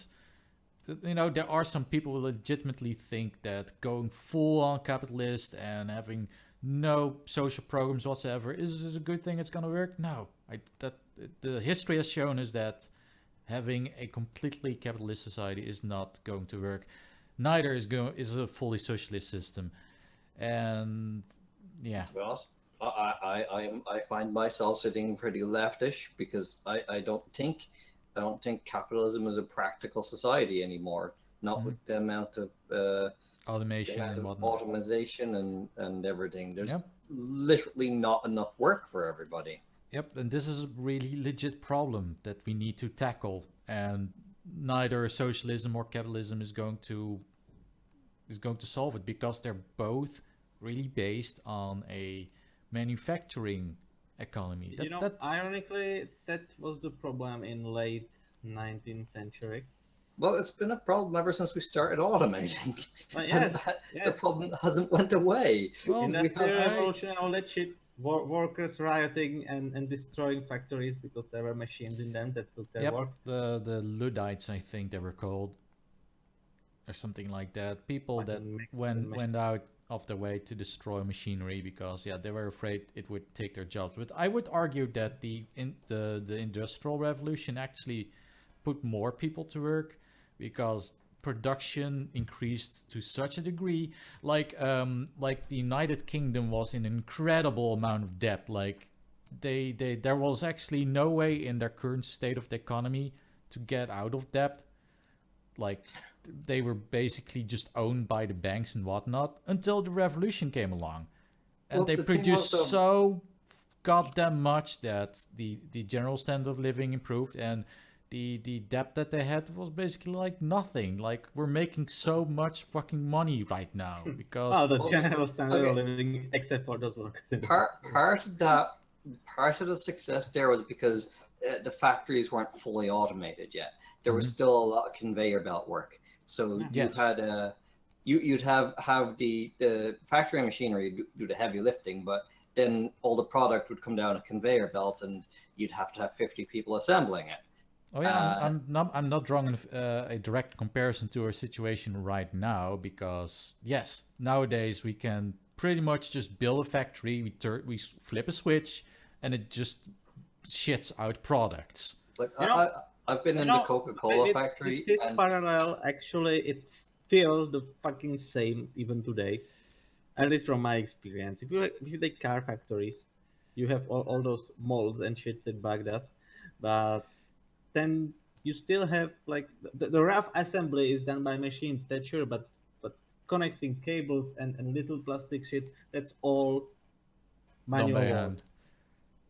[SPEAKER 2] you know, there are some people who legitimately think that going full on capitalist and having no social programs whatsoever is a good thing. It's gonna work. No, the history has shown us that having a completely capitalist society is not going to work. Neither is a fully socialist system, and yeah.
[SPEAKER 4] Well, I find myself sitting pretty leftish because I don't think capitalism is a practical society anymore. Not with the amount of
[SPEAKER 2] automation and whatnot.
[SPEAKER 4] Automation and everything. There's literally not enough work for everybody.
[SPEAKER 2] Yep, and this is a really legit problem that we need to tackle, and neither socialism or capitalism is going to solve it, because they're both really based on a manufacturing economy.
[SPEAKER 1] Ironically, that was the problem in late 19th century.
[SPEAKER 4] Well, it's been a problem ever since we started automating.
[SPEAKER 1] Yes,
[SPEAKER 4] it's a problem that hasn't went away.
[SPEAKER 1] Well, Industrial Revolution, all that shit. Workers rioting and destroying factories because there were machines in them that took their work.
[SPEAKER 2] The Luddites, I think they were called, or something like that. People that went out of their way to destroy machinery because they were afraid it would take their jobs. But I would argue that the Industrial Revolution actually put more people to work, because production increased to such a degree. Like the United Kingdom was in an incredible amount of debt. Like there was actually no way in their current state of the economy to get out of debt. Like they were basically just owned by the banks and whatnot until the revolution came along, and they produced so goddamn much that the general standard of living improved, and the debt that they had was basically like nothing. Like, we're making so much fucking money right now because
[SPEAKER 1] the general standard of living, except for those workers.
[SPEAKER 4] Part of the success there was because the factories weren't fully automated yet. There was still a lot of conveyor belt work. So you had you'd have the factory machinery do the heavy lifting, but then all the product would come down a conveyor belt, and you'd have to have 50 people assembling it.
[SPEAKER 2] Oh yeah, I'm not drawing a direct comparison to our situation right now, because yes, nowadays we can pretty much just build a factory, we flip a switch, and it just shits out products.
[SPEAKER 4] Like I've been in the Coca-Cola factory.
[SPEAKER 1] This parallel, actually, it's still the fucking same even today, at least from my experience. If you take car factories, you have all those molds and shit that Bug does, but then you still have like the rough assembly is done by machines, that's sure, but connecting cables and little plastic shit, that's all manual work.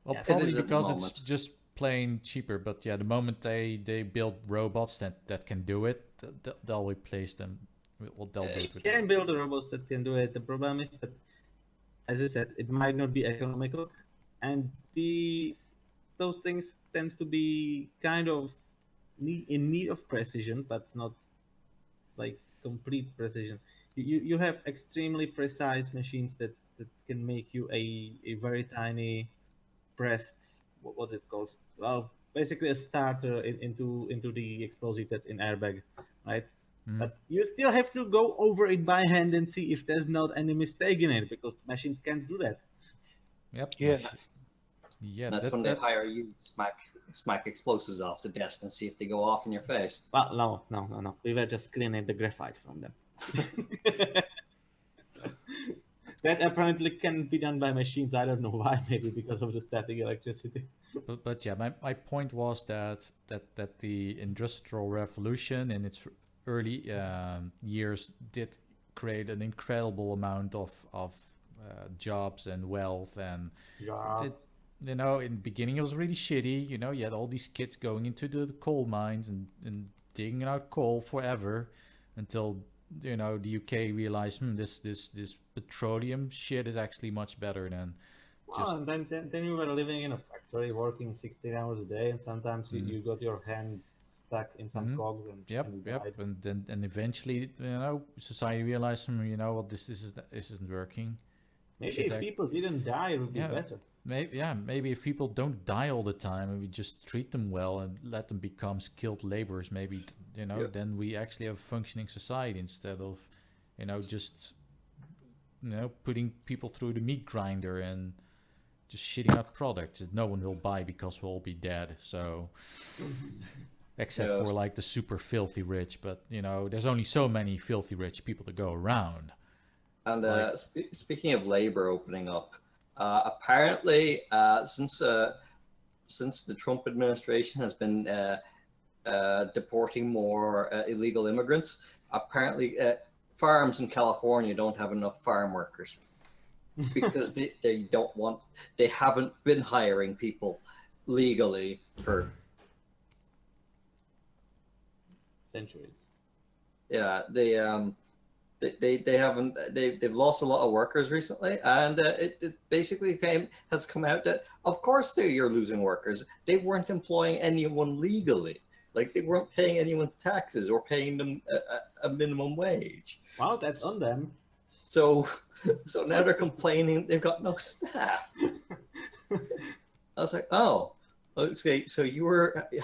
[SPEAKER 2] Well, probably because it's just plain cheaper, but yeah, the moment they build robots that can do it, they'll replace them. They'll do it.
[SPEAKER 1] You can build the robots that can do it. The problem is that, as I said, it might not be economical, and those things tend to be kind of in need of precision, but not like complete precision. You have extremely precise machines that can make you a very tiny pressed, what's it called? Well, basically a starter into the explosive that's in airbag, right? But you still have to go over it by hand and see if there's not any mistake in it, because machines can't do that.
[SPEAKER 2] Yep.
[SPEAKER 4] Yeah, that's when they hire you to smack explosives off the desk and see if they go off in your face.
[SPEAKER 1] Well, no. We were just cleaning the graphite from them. That apparently can be done by machines. I don't know why. Maybe because of the static electricity.
[SPEAKER 2] But yeah, my point was that the Industrial Revolution in its early years did create an incredible amount of jobs and wealth, and
[SPEAKER 1] Yeah.
[SPEAKER 2] you know, in the beginning it was really shitty. You know, you had all these kids going into the coal mines and digging out coal forever until, you know, the UK realized this petroleum shit is actually much better than
[SPEAKER 1] Well, and then you were living in a factory, working 16 hours a day, and sometimes you got your hand stuck in some cogs and
[SPEAKER 2] Yep,
[SPEAKER 1] and you
[SPEAKER 2] yep,
[SPEAKER 1] died.
[SPEAKER 2] and then and eventually, you know, society realized, you know what, this isn't working.
[SPEAKER 1] Maybe
[SPEAKER 2] should
[SPEAKER 1] if
[SPEAKER 2] act-
[SPEAKER 1] people didn't die, it would be
[SPEAKER 2] Yeah.
[SPEAKER 1] better.
[SPEAKER 2] Maybe if people don't die all the time and we just treat them well and let them become skilled laborers, maybe, you know,
[SPEAKER 4] Yep.
[SPEAKER 2] then we actually have a functioning society instead of, you know, just, you know, putting people through the meat grinder and just shitting out products that no one will buy because we'll all be dead. So, except
[SPEAKER 4] Yeah.
[SPEAKER 2] for like the super filthy rich, but you know, there's only so many filthy rich people to go around.
[SPEAKER 4] And
[SPEAKER 2] Like-
[SPEAKER 4] speaking of labor opening up, apparently since the Trump administration has been deporting more illegal immigrants, apparently farms in California don't have enough farm workers because they haven't been hiring people legally for
[SPEAKER 1] Centuries.
[SPEAKER 4] they haven't they've lost a lot of workers recently, and it basically has come out that of course you're losing workers. They weren't employing anyone legally, like they weren't paying anyone's taxes or paying them a minimum wage.
[SPEAKER 1] Well, that's on them.
[SPEAKER 4] So now they're complaining they've got no staff. I was like, oh, okay, so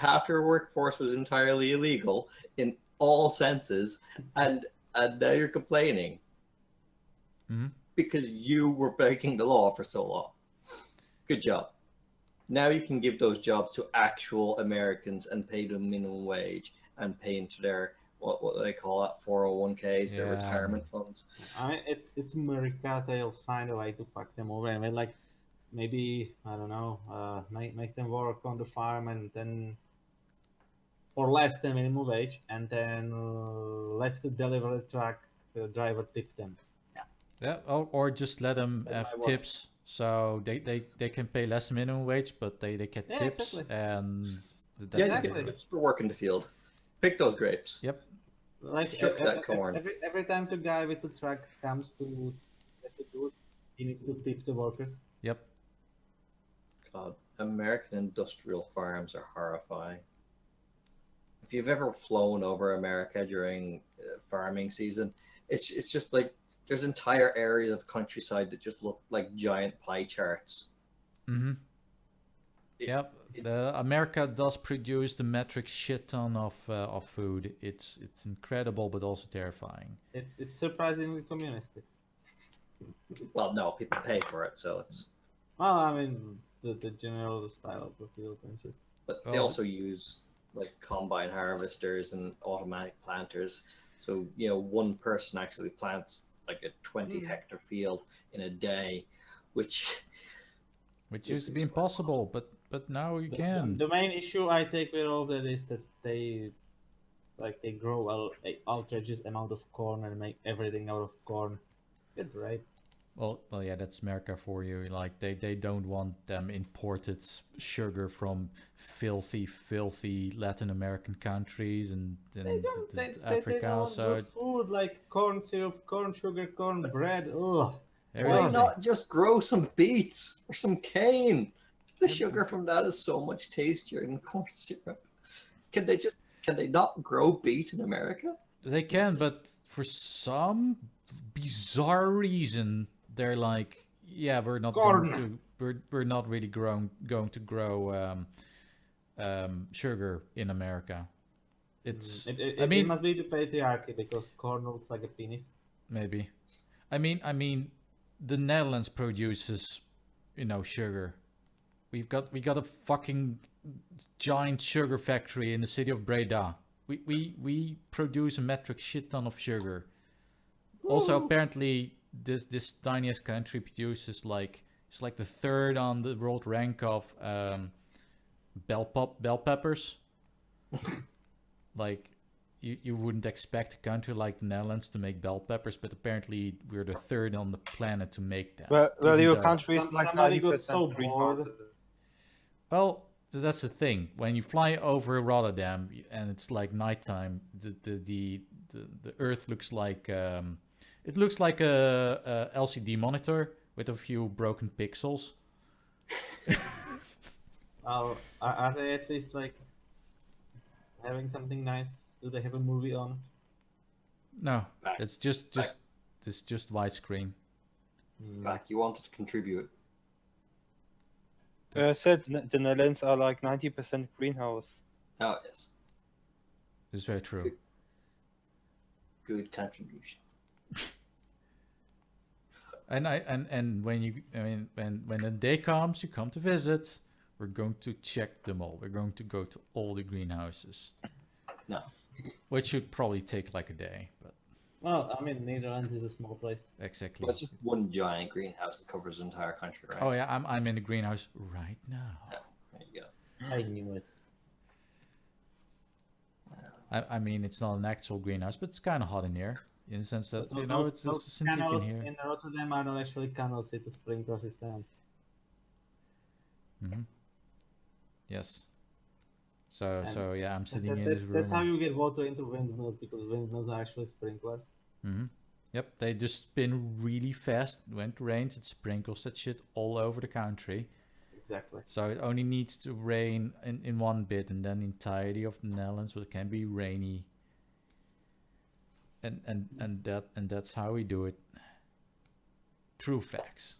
[SPEAKER 4] half your workforce was entirely illegal in all senses, and now you're complaining because you were breaking the law for so long. Good job. Now you can give those jobs to actual Americans and pay them minimum wage and pay into their what do they call that, 401ks, their retirement funds.
[SPEAKER 1] I mean, it's America. They'll find a way to fuck them over. I mean, like maybe I don't know, make them work on the farm and then or less than minimum wage, and then let the delivery truck driver tip them.
[SPEAKER 2] Yeah, or just let them have
[SPEAKER 1] might work.
[SPEAKER 2] tips, so they can pay less minimum wage, but they get
[SPEAKER 1] Yeah,
[SPEAKER 2] tips,
[SPEAKER 1] exactly.
[SPEAKER 2] and
[SPEAKER 4] Yeah,
[SPEAKER 1] Exactly.
[SPEAKER 4] you get tips for work in the field. Pick those grapes.
[SPEAKER 2] Yep.
[SPEAKER 1] Like
[SPEAKER 4] Shuck that corn.
[SPEAKER 1] every time the guy with the truck comes to get the goods, he needs to tip the workers.
[SPEAKER 2] Yep.
[SPEAKER 4] God, American industrial farms are horrifying. If you've ever flown over America during farming season, it's just like there's entire areas of countryside that just look like giant pie charts.
[SPEAKER 2] Yep. The America does produce the metric shit ton of food. It's incredible, but also terrifying.
[SPEAKER 1] It's surprisingly communistic.
[SPEAKER 4] Well, no, people pay for it, so it's.
[SPEAKER 1] Well, I mean the general style of the field and shit.
[SPEAKER 4] But they
[SPEAKER 2] Oh.
[SPEAKER 4] also use like combine harvesters and automatic planters. So, one person actually plants like a 20 hectare field in a day, which
[SPEAKER 2] Which used to be impossible, but now you can.
[SPEAKER 1] The main issue I take with all that is that they grow an outrageous amount of corn and make everything out of corn. Good, right?
[SPEAKER 2] Well, yeah, that's America for you. Like they don't want them imported sugar from filthy Latin American countries and Africa.
[SPEAKER 1] They want
[SPEAKER 2] So
[SPEAKER 1] good food like corn syrup, corn sugar, corn bread. Ugh.
[SPEAKER 4] why
[SPEAKER 2] everything.
[SPEAKER 4] not just grow some beets or some cane? The sugar from that is so much tastier than corn syrup. Can they not grow beet in America?
[SPEAKER 2] They can, but for some bizarre reason, they're like, yeah, we're not
[SPEAKER 1] Corn.
[SPEAKER 2] going to, we're not really going to grow sugar in America. It's,
[SPEAKER 1] It must be the patriarchy because corn looks like a penis.
[SPEAKER 2] maybe. I mean, the Netherlands produces, sugar. We got a fucking giant sugar factory in the city of Breda. We produce a metric shit ton of sugar. Also, apparently, this tiniest country produces like it's like the third on the world rank of bell peppers. Like you wouldn't expect a country like the Netherlands to make bell peppers, but apparently we're the third on the planet to make them.
[SPEAKER 5] Well, your
[SPEAKER 2] though-
[SPEAKER 5] country is like
[SPEAKER 1] Somebody got
[SPEAKER 5] 90%
[SPEAKER 1] so bored.
[SPEAKER 5] greenhouses.
[SPEAKER 2] Well, that's the thing. When you fly over Rotterdam and it's like nighttime, the Earth looks like it looks like a LCD monitor with a few broken pixels.
[SPEAKER 1] Are they at least like having something nice? Do they have a movie on?
[SPEAKER 2] No,
[SPEAKER 4] Back.
[SPEAKER 2] it's just widescreen.
[SPEAKER 4] Back, you wanted to contribute.
[SPEAKER 5] I said the Netherlands are like 90% greenhouse.
[SPEAKER 4] Oh, yes.
[SPEAKER 2] This is very true.
[SPEAKER 4] Good contribution.
[SPEAKER 2] And when the day comes, you come to visit. We're going to check them all. We're going to go to all the greenhouses.
[SPEAKER 4] No.
[SPEAKER 2] Which should probably take like a day, but
[SPEAKER 1] Well, I mean, Netherlands is a small place.
[SPEAKER 2] exactly.
[SPEAKER 4] Well, it's just one giant greenhouse that covers the entire country, right?
[SPEAKER 2] Oh yeah, I'm in the greenhouse right now.
[SPEAKER 4] There you go.
[SPEAKER 1] I knew it.
[SPEAKER 2] I mean, it's not an actual greenhouse, but it's kind of hot in here. In the sense that,
[SPEAKER 1] Those-
[SPEAKER 2] you know,
[SPEAKER 1] those-
[SPEAKER 2] it's
[SPEAKER 1] those
[SPEAKER 2] synthetic in
[SPEAKER 1] canals
[SPEAKER 2] here.
[SPEAKER 1] in Rotterdam are not actually canals, it's a sprinkler system.
[SPEAKER 2] Hmm. Yes. So
[SPEAKER 1] And
[SPEAKER 2] yeah, I'm sitting in
[SPEAKER 1] That's,
[SPEAKER 2] this room.
[SPEAKER 1] that's how you get water into windmills, because windmills are actually sprinklers.
[SPEAKER 2] Hmm. Yep, they just spin really fast. When it rains, it sprinkles that shit all over the country.
[SPEAKER 1] Exactly.
[SPEAKER 2] So it only needs to rain in one bit, and then the entirety of the Netherlands will can be rainy. And that's how we do it. True facts.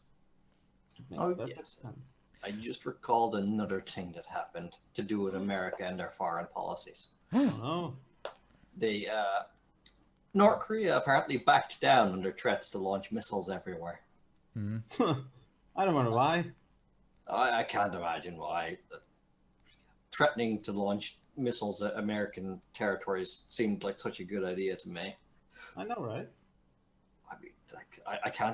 [SPEAKER 1] Makes
[SPEAKER 4] Oh,
[SPEAKER 1] perfect
[SPEAKER 4] yes.
[SPEAKER 1] sense.
[SPEAKER 4] I just recalled another thing that happened to do with America and their foreign policies.
[SPEAKER 1] Oh,
[SPEAKER 4] They, North Korea apparently backed down under threats to launch missiles everywhere.
[SPEAKER 2] Hmm.
[SPEAKER 1] I don't know why.
[SPEAKER 4] I can't imagine why. Threatening to launch missiles at American territories seemed like such a good idea to me.
[SPEAKER 1] I know, right?
[SPEAKER 4] I mean, like,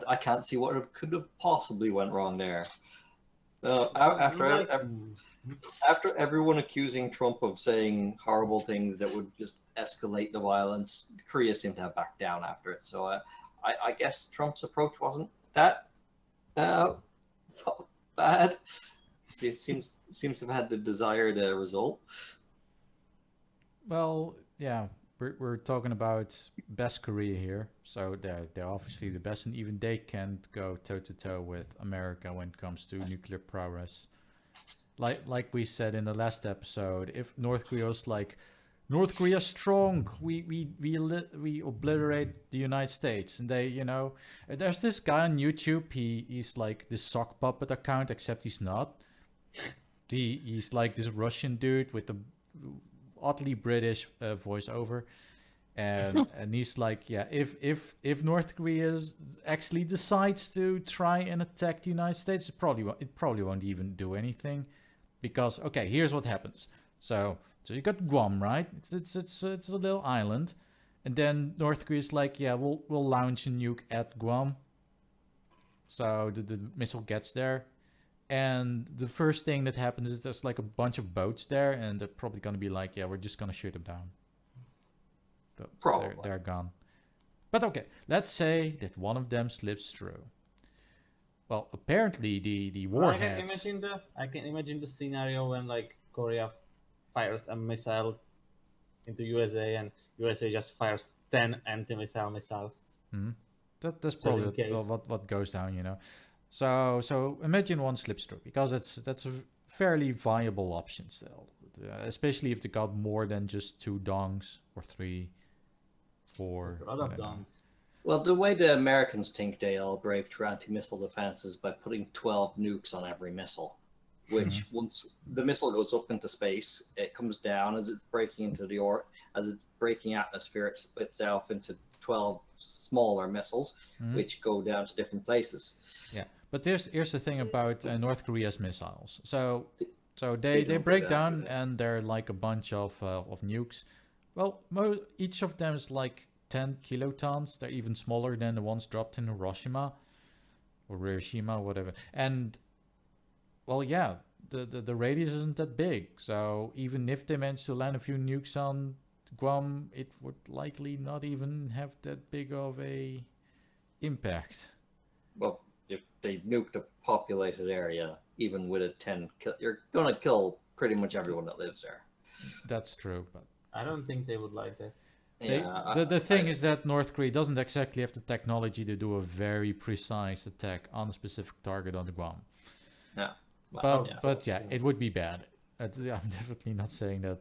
[SPEAKER 4] I can't see what could have possibly went wrong there. After everyone accusing Trump of saying horrible things that would just escalate the violence, Korea seemed to have backed down after it. So I guess Trump's approach wasn't that bad. See, it seems to have had the desired result.
[SPEAKER 2] Well, yeah, we're talking about best Korea here, so they're obviously the best, and even they can't go toe to toe with America when it comes to nuclear prowess. Like we said in the last episode, if North Korea's like, North Korea's strong, we obliterate the United States, and they, you know, there's this guy on YouTube. He's like this sock puppet account, except he's not. He's like this Russian dude with the oddly British voiceover, and he's like, yeah, if North Korea actually decides to try and attack the United States, it probably won't even do anything, because okay, here's what happens. So you got Guam, right? It's a little island, and then North Korea's like, yeah, we'll launch a nuke at Guam. So the missile gets there. And the first thing that happens is there's like a bunch of boats there, and they're probably going to be like, yeah, we're just going to shoot them down. So
[SPEAKER 4] Probably.
[SPEAKER 2] they're gone. But okay, let's say that one of them slips through. Well, apparently the warheads...
[SPEAKER 1] I can imagine the scenario when like Korea fires a missile into USA, and USA just fires 10 anti-missile missiles.
[SPEAKER 2] Mhm. That's
[SPEAKER 1] Just
[SPEAKER 2] probably
[SPEAKER 1] in case.
[SPEAKER 2] what goes down, you know. So imagine one slips through, because that's a fairly viable option still, especially if they got more than just 2 dongs or 3, 4.
[SPEAKER 1] It's a lot of
[SPEAKER 2] I don't know.
[SPEAKER 1] guns.
[SPEAKER 4] Well, the way the Americans think they'll break through anti-missile defense is by putting 12 nukes on every missile, which once the missile goes up into space, it comes down as it's breaking into as it's breaking atmosphere, it splits off into 12 smaller missiles, which go down to different places.
[SPEAKER 2] Yeah, but here's the thing about North Korea's missiles. So
[SPEAKER 4] They
[SPEAKER 2] they
[SPEAKER 4] don't
[SPEAKER 2] break
[SPEAKER 4] do that,
[SPEAKER 2] down,
[SPEAKER 4] do they?
[SPEAKER 2] and they're like a bunch of nukes. Well, each of them is like 10 kilotons. They're even smaller than the ones dropped in Hiroshima or Hiroshima, whatever. And well, yeah, the radius isn't that big. So even if they manage to land a few nukes on Guam, it would likely not even have that big of a impact.
[SPEAKER 4] Well, if they nuked a populated area, even with a 10 kill, you're gonna kill pretty much everyone that lives there.
[SPEAKER 2] That's true, but
[SPEAKER 1] I don't think they would like that.
[SPEAKER 2] the thing is that North Korea doesn't exactly have the technology to do a very precise attack on a specific target on the Guam.
[SPEAKER 4] Yeah.
[SPEAKER 2] But yeah, it would be bad. I'm definitely not saying that,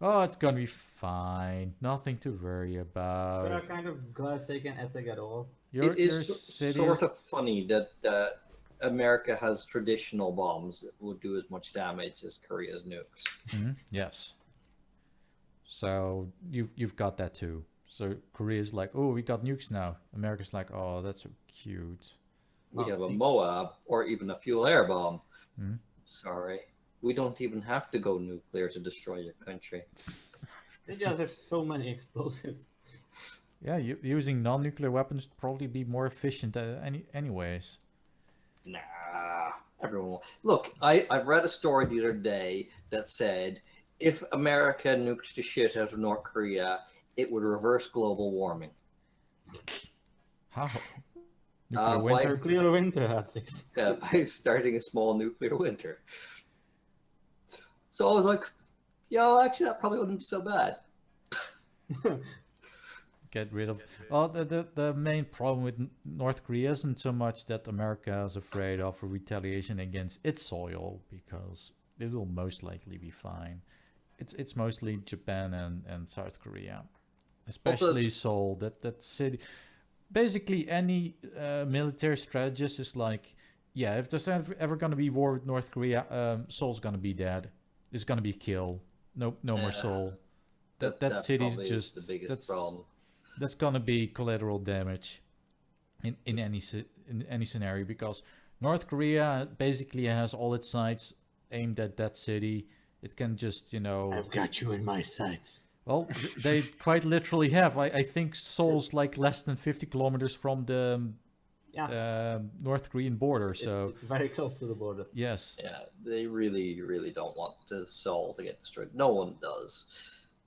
[SPEAKER 2] oh, it's gonna be fine, nothing to worry about.
[SPEAKER 1] But I'm kind of glad they can attack at all.
[SPEAKER 4] It is sort of funny that America has traditional bombs that will do as much damage as Korea's nukes.
[SPEAKER 2] Mm-hmm. Yes. So you've got that too. So Korea's like, oh, we got nukes now. America's like, oh, that's so cute.
[SPEAKER 4] We have a Moab or even a fuel air bomb.
[SPEAKER 2] Mm-hmm.
[SPEAKER 4] Sorry. We don't even have to go nuclear to destroy your country.
[SPEAKER 1] They just have so many explosives.
[SPEAKER 2] Yeah, using non-nuclear weapons would probably be more efficient anyways.
[SPEAKER 4] Nah, everyone will. Look, I read a story the other day that said if America nuked the shit out of North Korea, it would reverse global warming.
[SPEAKER 2] How? Nuclear winter?
[SPEAKER 1] Nuclear winter, Artrix.
[SPEAKER 4] Yeah, by starting a small nuclear winter. So I was like, yo, actually, that probably wouldn't be so bad.
[SPEAKER 2] Get rid of... Well, the main problem with North Korea isn't so much that America is afraid of a retaliation against its soil, because it will most likely be fine. It's mostly Japan and South Korea. Especially Seoul, that city. Basically, any military strategist is like, yeah, if there's ever going to be war with North Korea, Seoul's going to be dead. It's going to be killed. No more Seoul. That city's just...
[SPEAKER 4] the biggest problem.
[SPEAKER 2] That's gonna be collateral damage in any scenario, because North Korea basically has all its sights aimed at that city. It can just,
[SPEAKER 1] I've got you in my sights.
[SPEAKER 2] Well, they quite literally have. I think Seoul's like less than 50 kilometers from the North Korean border, so
[SPEAKER 1] it's very close to the border.
[SPEAKER 2] Yes.
[SPEAKER 4] Yeah, they really, really don't want Seoul to get destroyed. No one does,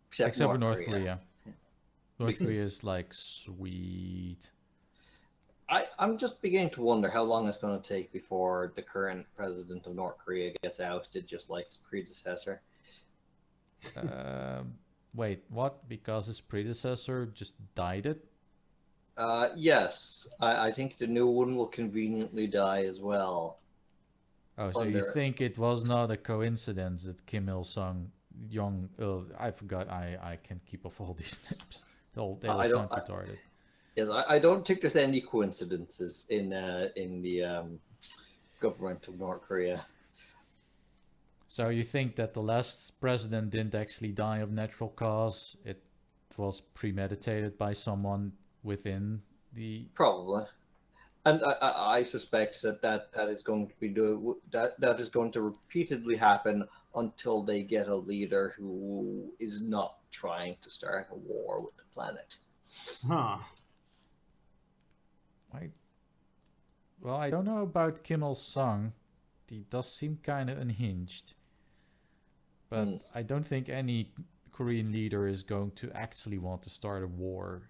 [SPEAKER 4] except
[SPEAKER 2] for North Korea. North
[SPEAKER 4] Because
[SPEAKER 2] Korea is like, sweet.
[SPEAKER 4] I'm just beginning to wonder how long it's going to take before the current president of North Korea gets ousted, just like his predecessor.
[SPEAKER 2] Wait, what? Because his predecessor just died it?
[SPEAKER 4] Yes. I think the new one will conveniently die as well.
[SPEAKER 2] Oh, so you think it was not a coincidence that Kim Il-sung, I forgot, I can't keep off all these names. They all sound retarded.
[SPEAKER 4] Yes, I don't think there's any coincidences in the government of North Korea.
[SPEAKER 2] So you think that the last president didn't actually die of natural cause? It was premeditated by someone within the...
[SPEAKER 4] Probably. And I suspect that is going to be that is going to repeatedly happen until they get a leader who is not trying to start a war with the planet.
[SPEAKER 1] Huh.
[SPEAKER 2] I don't know about Kim Il-sung. He does seem kind of unhinged. But I don't think any Korean leader is going to actually want to start a war.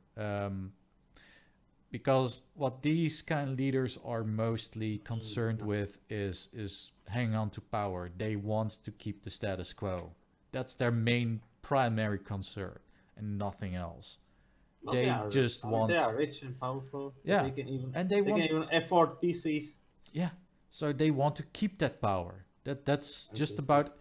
[SPEAKER 2] Because what these kind of leaders are mostly concerned with is hanging on to power. They want to keep the status quo. That's their main primary concern and nothing else.
[SPEAKER 1] Well,
[SPEAKER 2] they just want...
[SPEAKER 1] They are rich and powerful.
[SPEAKER 2] Yeah.
[SPEAKER 1] They can even,
[SPEAKER 2] and they
[SPEAKER 1] can even afford PCs.
[SPEAKER 2] Yeah. So they want to keep that power. That's just about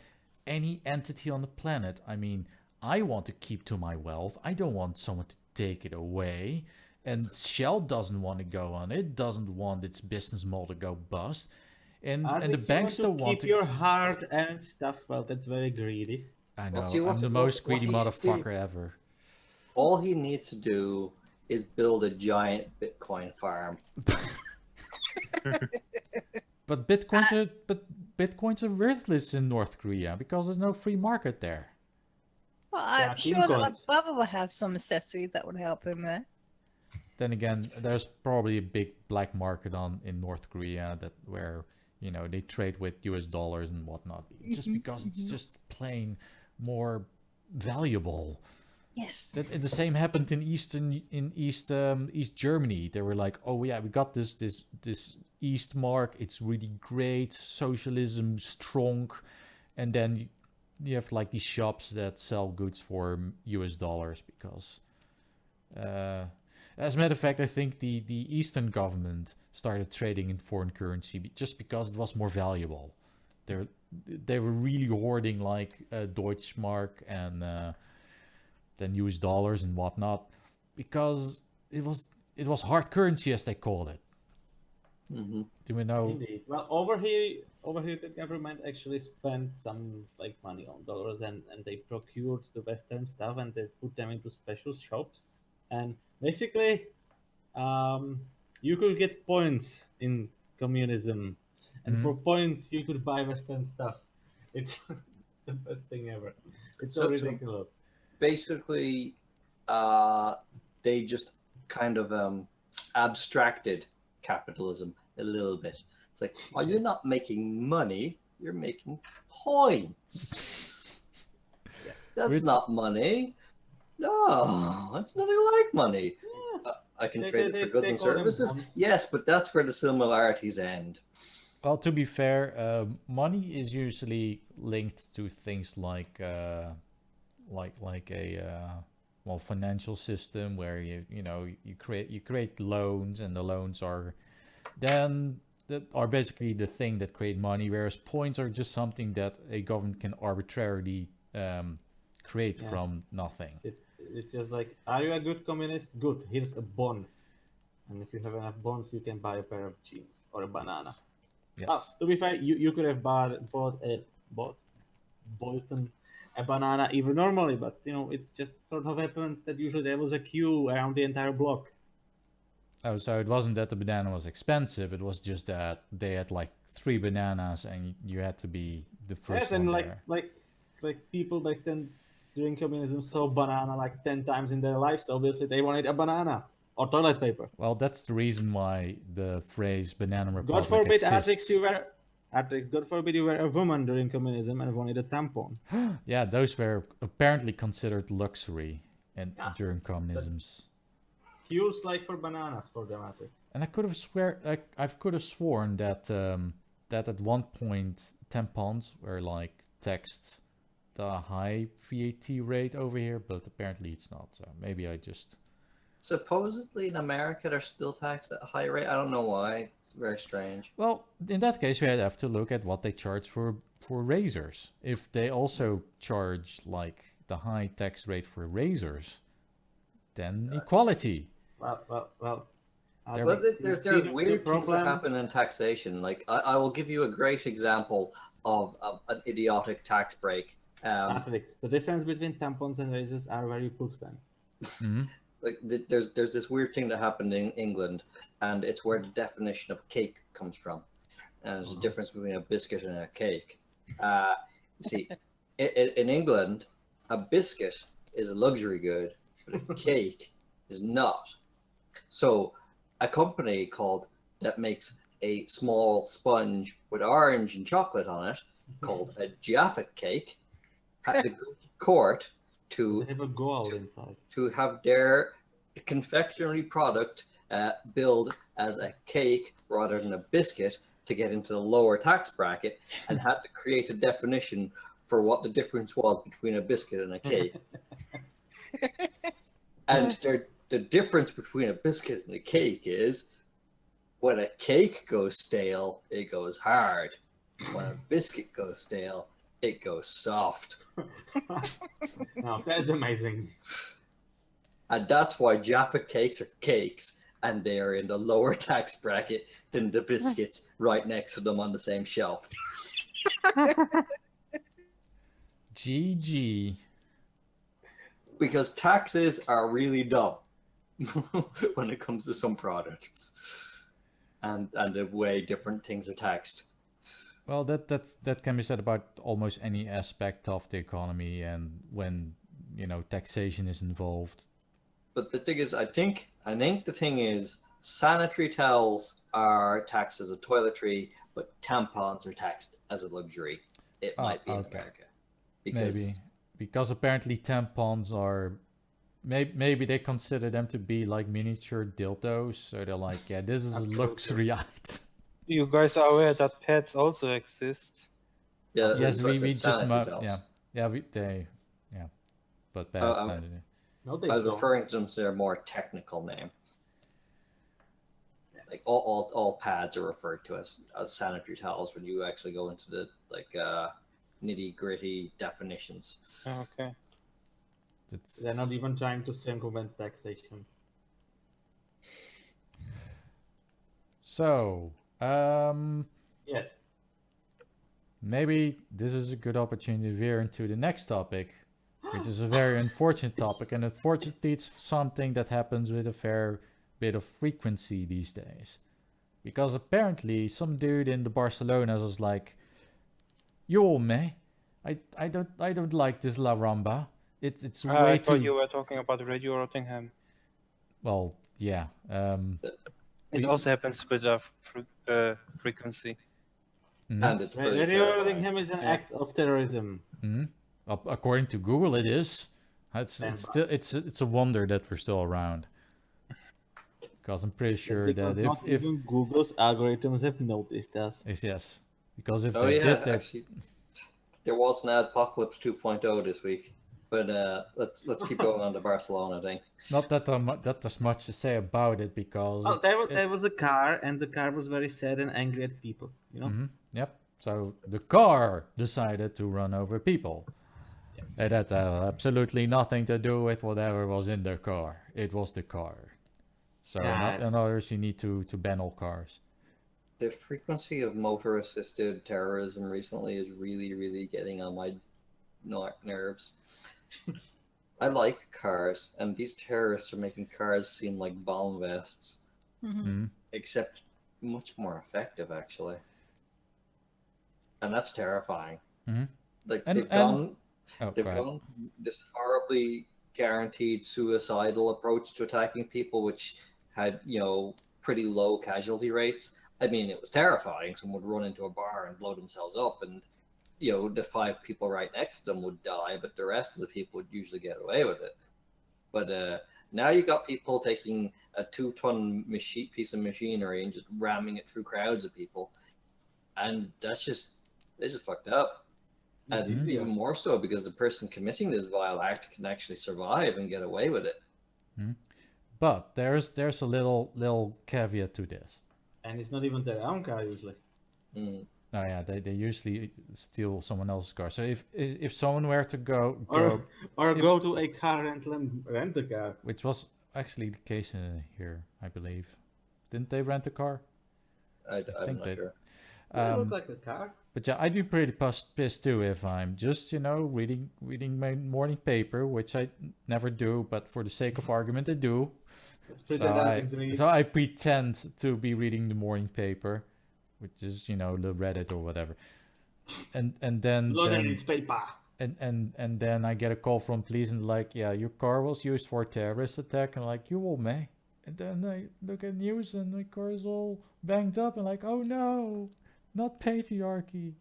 [SPEAKER 2] any entity on the planet. I mean, I want to keep to my wealth. I don't want someone to take it away. And Shell doesn't want to go on it. Doesn't want its business model to go bust. And the banks don't want to
[SPEAKER 1] keep your heart and stuff. Well, that's very greedy.
[SPEAKER 2] I know. I'm the most greedy motherfucker ever.
[SPEAKER 4] All he needs to do is build a giant Bitcoin farm.
[SPEAKER 2] But Bitcoins are worthless in North Korea because there's no free market there.
[SPEAKER 3] Well, I'm
[SPEAKER 1] Team
[SPEAKER 3] sure that my
[SPEAKER 1] coins.
[SPEAKER 3] brother will have some accessories that would help him there.
[SPEAKER 2] Then again, there's probably a big black market in North Korea where they trade with US dollars and whatnot, just because it's just plain more valuable.
[SPEAKER 3] Yes.
[SPEAKER 2] The same happened in East Germany. They were like, oh yeah, we got this East mark. It's really great, socialism strong, and then you have like these shops that sell goods for US dollars because. As a matter of fact, I think the Eastern government started trading in foreign currency just because it was more valuable. They were really hoarding like Deutschmark and then US dollars and whatnot because it was hard currency, as they called it.
[SPEAKER 4] Mm-hmm.
[SPEAKER 2] Do we know?
[SPEAKER 1] Indeed. Well, over here, the government actually spent some like money on dollars, and they procured the Western stuff and they put them into special shops, and basically, you could get points in communism, and for points you could buy Western stuff. It's the best thing ever. It's so ridiculous.
[SPEAKER 4] Basically, they just kind of abstracted capitalism a little bit. It's like, oh, you're not making money, you're making points.
[SPEAKER 1] Yes.
[SPEAKER 4] That's not money. No, it's nothing like money.
[SPEAKER 1] Yeah.
[SPEAKER 4] I can trade it for goods and services. Yes, but that's where the similarities end.
[SPEAKER 2] Well, to be fair, money is usually linked to things like a financial system where you create loans, and the loans are basically the thing that create money, whereas points are just something that a government can arbitrarily create from nothing.
[SPEAKER 1] It's just like, are you a good communist? Good, here's a bond. And if you have enough bonds, you can buy a pair of jeans or a banana.
[SPEAKER 2] Yes.
[SPEAKER 1] To be fair, you could have bought a banana even normally, but it just sort of happens that usually there was a queue around the entire block.
[SPEAKER 2] Oh, so it wasn't that the banana was expensive, it was just that they had like 3 bananas and you had to be the first one there.
[SPEAKER 1] like people back then during communism saw banana like 10 times in their lives, so obviously they wanted a banana or toilet paper.
[SPEAKER 2] Well, that's the reason why the phrase banana republic
[SPEAKER 1] God forbid,
[SPEAKER 2] exists.
[SPEAKER 1] Artrix, God forbid you were a woman during communism and wanted a tampon.
[SPEAKER 2] Yeah, those were apparently considered luxury during communisms.
[SPEAKER 1] Queues like for bananas for them, Artrix.
[SPEAKER 2] And I could have sworn that at one point tampons were like taxed the high VAT rate over here, but apparently it's not. So maybe I just.
[SPEAKER 4] Supposedly in America they're still taxed at a high rate. I don't know why. It's very strange.
[SPEAKER 2] Well, in that case, we have to look at what they charge for razors. If they also charge like the high tax rate for razors, then equality.
[SPEAKER 1] Well.
[SPEAKER 4] There's weird things that happen in taxation. Like I will give you a great example of an idiotic tax break.
[SPEAKER 1] Artrix, the difference between tampons and razors are where you put them.
[SPEAKER 2] Mm-hmm.
[SPEAKER 4] Like there's this weird thing that happened in England, and it's where the definition of cake comes from. And there's a difference between a biscuit and a cake. See, in England, a biscuit is a luxury good, but a cake is not. So a company that makes a small sponge with orange and chocolate on it, called a Jaffa cake, had to go to court to
[SPEAKER 1] have a gold inside,
[SPEAKER 4] to have their confectionery product billed as a cake rather than a biscuit to get into the lower tax bracket, and had to create a definition for what the difference was between a biscuit and a cake. And the difference between a biscuit and a cake is when a cake goes stale, it goes hard. When a biscuit goes stale, it goes soft.
[SPEAKER 1] No, that's amazing.
[SPEAKER 4] And that's why Jaffa cakes are cakes, and they are in the lower tax bracket than the biscuits right next to them on the same shelf.
[SPEAKER 2] GG.
[SPEAKER 4] Because taxes are really dumb when it comes to some products, and the way different things are taxed.
[SPEAKER 2] Well, that can be said about almost any aspect of the economy, and when taxation is involved.
[SPEAKER 4] But the thing is, I think the thing is, sanitary towels are taxed as a toiletry, but tampons are taxed as a luxury. It might be in America.
[SPEAKER 2] Maybe because apparently tampons are maybe they consider them to be like miniature dildos, so they're like, yeah, this is a luxury item.
[SPEAKER 5] You guys are aware that pads also exist?
[SPEAKER 4] Yeah.
[SPEAKER 2] Yes, we just
[SPEAKER 4] towels.
[SPEAKER 2] but pads.
[SPEAKER 1] No, they
[SPEAKER 4] I was
[SPEAKER 1] don't.
[SPEAKER 4] referring to them to their more technical name. Like all pads are referred to as sanitary towels when you actually go into the nitty-gritty definitions.
[SPEAKER 5] Okay.
[SPEAKER 1] They're not even trying to circumvent taxation.
[SPEAKER 2] So,
[SPEAKER 1] Yes.
[SPEAKER 2] maybe this is a good opportunity to veer into the next topic, which is a very unfortunate topic, and unfortunately it's something that happens with a fair bit of frequency these days. Because apparently some dude in the Barcelona was like, yo, man, I don't like this La Ramba. It's way
[SPEAKER 5] I
[SPEAKER 2] too...
[SPEAKER 5] thought you were talking about Radio Rothingham.
[SPEAKER 2] Well, yeah.
[SPEAKER 5] It also happens with a frequency.
[SPEAKER 4] And it's pretty
[SPEAKER 1] Radio
[SPEAKER 4] terrifying.
[SPEAKER 1] Rothingham is an act of terrorism.
[SPEAKER 2] According to Google, it is. It's a wonder that we're still around. Because I'm pretty sure that
[SPEAKER 1] not
[SPEAKER 2] if
[SPEAKER 1] even Google's algorithms have noticed us.
[SPEAKER 2] yes, because if
[SPEAKER 4] Oh
[SPEAKER 2] they
[SPEAKER 4] yeah,
[SPEAKER 2] did that,
[SPEAKER 4] actually, there was an Apocalypse 2.0 this week. But let's keep going on the Barcelona thing.
[SPEAKER 2] not that there's much to say about it because
[SPEAKER 1] Oh, there was a car, and the car was very sad and angry at people. You know.
[SPEAKER 2] Yep. So the car decided to run over people.
[SPEAKER 1] Yes.
[SPEAKER 2] It had absolutely nothing to do with whatever was in their car. It was the car. So in others, you need to ban all cars.
[SPEAKER 4] The frequency of motor-assisted terrorism recently is really, really getting on my nerves. I like cars, and these terrorists are making cars seem like bomb vests, except much more effective, actually. And that's terrifying. Like they've gone this horribly guaranteed suicidal approach to attacking people, which had pretty low casualty rates. I mean, it was terrifying. Someone would run into a bar and blow themselves up, and the 5 people right next to them would die, but the rest of the people would usually get away with it. But now you got people taking a 2-ton piece of machinery and just ramming it through crowds of people, and they just fucked up. And even more so because the person committing this vile act can actually survive and get away with it.
[SPEAKER 2] But there's a little caveat to this.
[SPEAKER 1] And it's not even their own car usually.
[SPEAKER 2] Oh yeah, they usually steal someone else's car. So if someone were to go
[SPEAKER 1] to a car rental and rent a car,
[SPEAKER 2] which was actually the case here, I believe. Didn't they rent a car?
[SPEAKER 4] I'm not sure.
[SPEAKER 1] it looked like a car.
[SPEAKER 2] But yeah, I'd be pretty pissed too if I'm just reading my morning paper, which I never do, but for the sake of argument I do. So I pretend to be reading the morning paper, which is the Reddit or whatever, and then
[SPEAKER 1] paper.
[SPEAKER 2] And then I get a call from police and like, yeah, your car was used for a terrorist attack, and like, you will, man. And then I look at news and my car is all banged up and like, oh no, not patriarchy.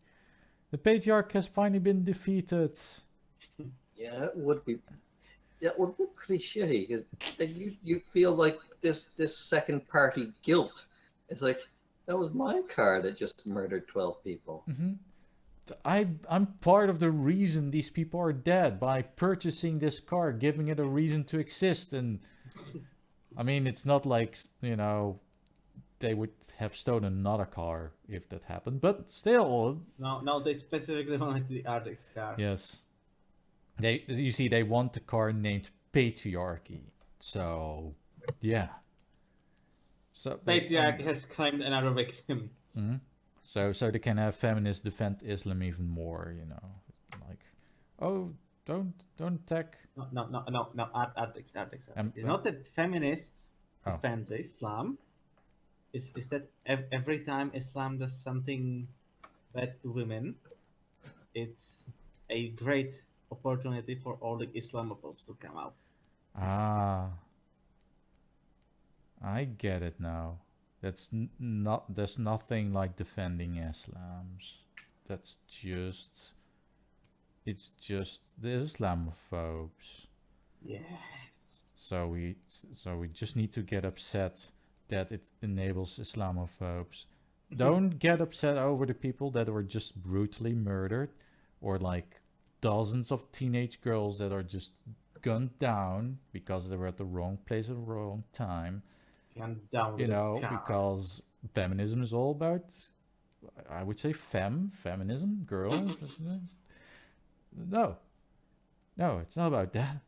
[SPEAKER 2] The patriarch has finally been defeated.
[SPEAKER 4] Yeah, it would be. That would be pretty shitty because you feel like this second party guilt. It's like, that was my car that just murdered 12 people.
[SPEAKER 2] I'm part of the reason these people are dead by purchasing this car, giving it a reason to exist. And I mean, it's not like they would have stolen another car if that happened, but still.
[SPEAKER 1] No, they specifically wanted the Artrix car.
[SPEAKER 2] Yes. They want a car named Patriarchy. So, yeah. So
[SPEAKER 1] Patriarch has claimed another victim.
[SPEAKER 2] So they can have feminists defend Islam even more, like, oh, don't attack.
[SPEAKER 1] No, Artrix. It's not that feminists defend Islam. Is that every time Islam does something bad to women, it's a great opportunity for all the Islamophobes to come out.
[SPEAKER 2] Ah, I get it now. That's not. There's nothing like defending Islams. That's just. It's just the Islamophobes.
[SPEAKER 1] Yes.
[SPEAKER 2] So we just need to get upset that it enables Islamophobes. Don't get upset over the people that were just brutally murdered, or like dozens of teenage girls that are just gunned down because they were at the wrong place at the wrong time.
[SPEAKER 1] Gunned down.
[SPEAKER 2] You know, because feminism is all about, I would say, feminism, girls. No, it's not about that.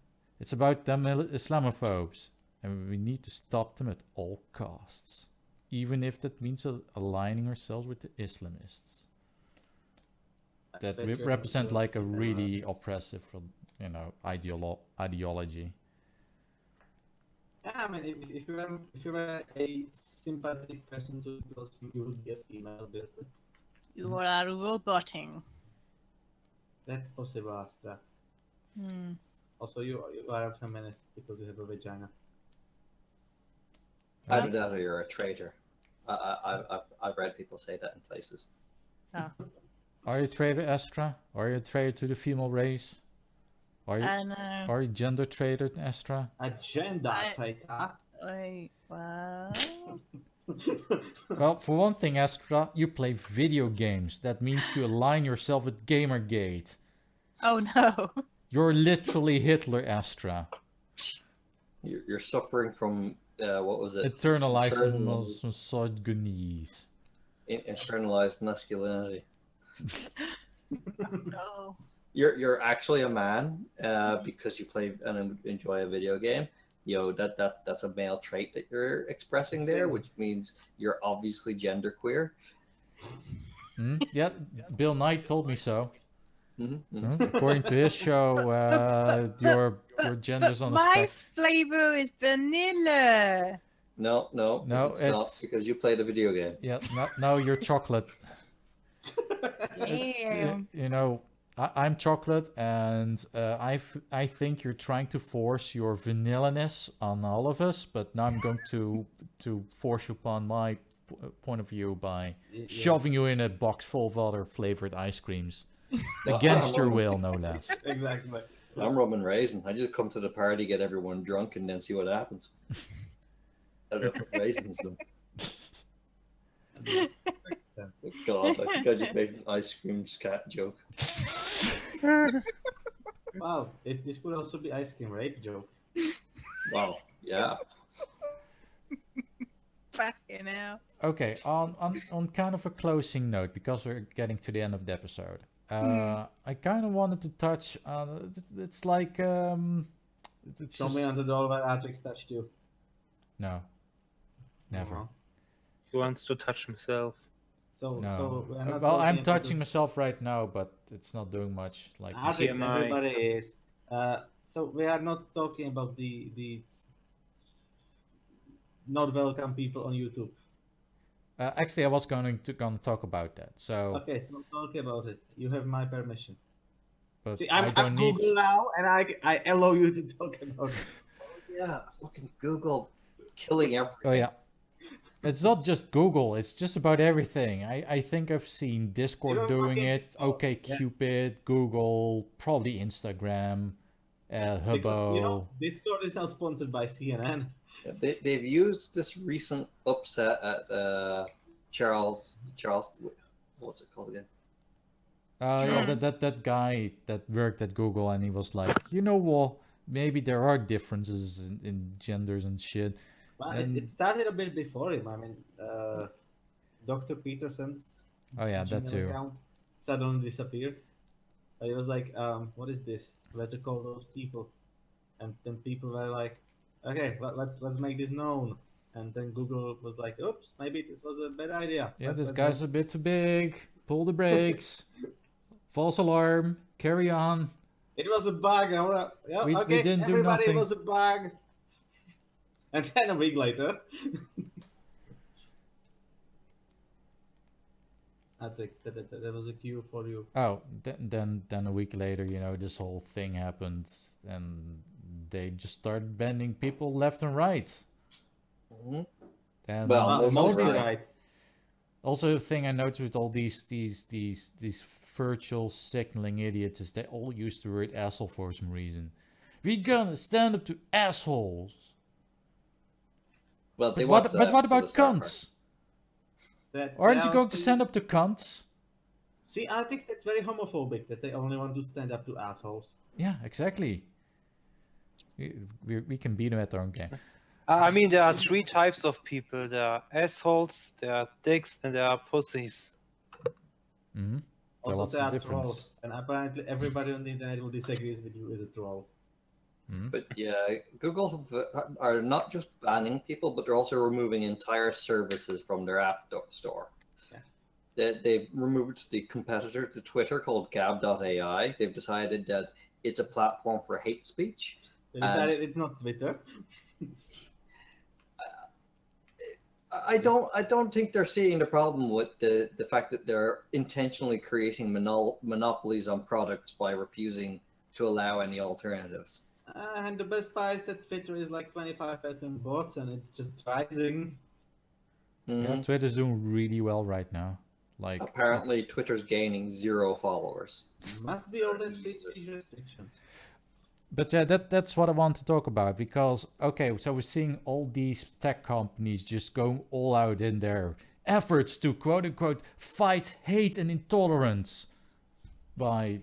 [SPEAKER 2] It's about them Islamophobes, and we need to stop them at all costs, even if that means aligning ourselves with the Islamists that represent like a really oppressive, ideology.
[SPEAKER 1] Yeah, I mean, if you were a sympathetic person to those, you would get email this.
[SPEAKER 3] You are roboting.
[SPEAKER 1] That's possible, Astra.
[SPEAKER 3] Hmm.
[SPEAKER 1] Also, you are a feminist because you have a vagina.
[SPEAKER 4] Either that or you're a traitor. I've read people say that in places.
[SPEAKER 3] Oh.
[SPEAKER 2] Are you a traitor, Astra? Are you a traitor to the female race? Are you gender traitor, Astra?
[SPEAKER 1] A gender traitor?
[SPEAKER 3] Wait, what?
[SPEAKER 2] Well, for one thing, Astra, you play video games. That means you align yourself with Gamergate.
[SPEAKER 3] Oh no.
[SPEAKER 2] You're literally Hitler, Astra.
[SPEAKER 4] You're suffering from what was it?
[SPEAKER 2] Internalized misogyny.
[SPEAKER 4] Internalized masculinity.
[SPEAKER 3] No.
[SPEAKER 4] You're actually a man because you play and enjoy a video game. That's a male trait that you're expressing there, which means you're obviously genderqueer.
[SPEAKER 2] Yeah, Bill Knight told me so.
[SPEAKER 4] Mm-hmm.
[SPEAKER 2] According to his show, your gender's on the
[SPEAKER 3] My
[SPEAKER 2] spectrum.
[SPEAKER 3] flavor is vanilla.
[SPEAKER 4] No, it's not because you played a video game.
[SPEAKER 2] Yeah, no, you're chocolate.
[SPEAKER 3] Damn.
[SPEAKER 2] You know, I'm chocolate, and I think you're trying to force your vanilla-ness on all of us, but now I'm going to force you upon my point of view by shoving you in a box full of other flavored ice creams. Against your will, no less.
[SPEAKER 1] Exactly.
[SPEAKER 4] I'm Roman Raisin. I just come to the party, get everyone drunk, and then see what happens. I don't put raisins them. God, I think I just made an ice cream scat joke.
[SPEAKER 1] Wow, it could also be ice cream rape joke.
[SPEAKER 4] Wow, yeah.
[SPEAKER 3] Fucking hell.
[SPEAKER 2] Okay, on kind of a closing note, because we're getting to the end of the episode. I kind of wanted to touch on. It's like
[SPEAKER 1] Tell me on the door where Artrix touched you.
[SPEAKER 2] No, never.
[SPEAKER 1] No.
[SPEAKER 5] He wants to touch himself.
[SPEAKER 1] So we're
[SPEAKER 2] No.
[SPEAKER 1] not
[SPEAKER 2] Well, I'm
[SPEAKER 1] talking about
[SPEAKER 2] touching myself right now, but it's not doing much. Like
[SPEAKER 1] Artrix,
[SPEAKER 5] TMI.
[SPEAKER 1] everybody is. So we are not talking about the not welcome people on YouTube.
[SPEAKER 2] actually, I was gonna talk about that. So,
[SPEAKER 1] Okay, don't talk about it. You have my permission.
[SPEAKER 2] but
[SPEAKER 1] See,
[SPEAKER 2] I
[SPEAKER 1] I'm
[SPEAKER 2] don't need.
[SPEAKER 1] Google now, and I allow you to talk about it.
[SPEAKER 4] Yeah, fucking Google killing everything.
[SPEAKER 2] Oh yeah. It's not just Google, it's just about everything. I think I've seen Discord
[SPEAKER 1] don't
[SPEAKER 2] doing
[SPEAKER 1] fucking-
[SPEAKER 2] it, OkCupid, Google, probably Instagram,
[SPEAKER 1] Because,
[SPEAKER 2] Hubbo.
[SPEAKER 1] Discord is now sponsored by CNN.
[SPEAKER 4] They've used this recent upset at Charles, what's it called again?
[SPEAKER 2] Yeah, that guy that worked at Google, and he was like, you know what, maybe there are differences in genders and shit.
[SPEAKER 1] Well,
[SPEAKER 2] And-
[SPEAKER 1] it started a bit before him. I mean, Dr. Peterson's
[SPEAKER 2] Oh yeah, that
[SPEAKER 1] Gmail
[SPEAKER 2] too.
[SPEAKER 1] account suddenly disappeared. It was like, what is this? Where to call those people? And then people were like, okay, let's make this known. And then Google was like, oops, maybe this was a bad idea.
[SPEAKER 2] Yeah,
[SPEAKER 1] Let's
[SPEAKER 2] this guy's a bit too big. Pull the brakes. False alarm. Carry on.
[SPEAKER 1] It was a bug. Yeah,
[SPEAKER 2] We
[SPEAKER 1] okay,
[SPEAKER 2] didn't do
[SPEAKER 1] everybody,
[SPEAKER 2] nothing.
[SPEAKER 1] it was a bug. And then a week later, Artrix, that was a cue for you.
[SPEAKER 2] Oh, then a week later, you know, this whole thing happened, and they just started banning people left and right.
[SPEAKER 4] Mhm.
[SPEAKER 2] And
[SPEAKER 4] Well,
[SPEAKER 2] all
[SPEAKER 4] mostly
[SPEAKER 2] these-
[SPEAKER 1] right.
[SPEAKER 2] Also, the thing I noticed with all these virtual signaling idiots is they all use the word asshole for some reason. We're gonna stand up to assholes.
[SPEAKER 4] Well, they
[SPEAKER 2] But
[SPEAKER 4] watched
[SPEAKER 2] what
[SPEAKER 4] that
[SPEAKER 2] about
[SPEAKER 4] episode of Star Trek.
[SPEAKER 2] cunts?
[SPEAKER 1] That
[SPEAKER 2] Aren't
[SPEAKER 1] they
[SPEAKER 2] you going to
[SPEAKER 1] also-
[SPEAKER 2] stand up to cunts?
[SPEAKER 1] See, I think that's very homophobic that they only want to stand up to assholes.
[SPEAKER 2] Yeah, exactly. We can beat them at their own game.
[SPEAKER 5] I mean, there are 3 types of people. There are assholes, there are dicks, and there are pussies.
[SPEAKER 2] Mm-hmm. So
[SPEAKER 1] Also,
[SPEAKER 2] what's
[SPEAKER 1] there
[SPEAKER 2] the
[SPEAKER 1] are
[SPEAKER 2] difference?
[SPEAKER 1] trolls, and apparently everybody on the internet who disagrees with you is a troll.
[SPEAKER 2] Mm-hmm.
[SPEAKER 4] But yeah, Google are not just banning people, but they're also removing entire services from their app store.
[SPEAKER 1] Yes.
[SPEAKER 4] They've removed the competitor to Twitter called Gab.ai. They've decided that it's a platform for hate speech.
[SPEAKER 1] They decided it's not Twitter.
[SPEAKER 4] I don't think they're seeing the problem with the fact that they're intentionally creating monopolies on products by refusing to allow any alternatives.
[SPEAKER 1] And the best part is that Twitter is like 25% bots, and it's just rising.
[SPEAKER 2] Yeah,
[SPEAKER 4] Mhm.
[SPEAKER 2] Twitter's doing really well right now. Like
[SPEAKER 4] Apparently, Twitter's gaining 0 followers.
[SPEAKER 1] Must be all that free speech restrictions.
[SPEAKER 2] But yeah, that's what I want to talk about, because okay, so we're seeing all these tech companies just going all out in their efforts to quote unquote fight hate and intolerance by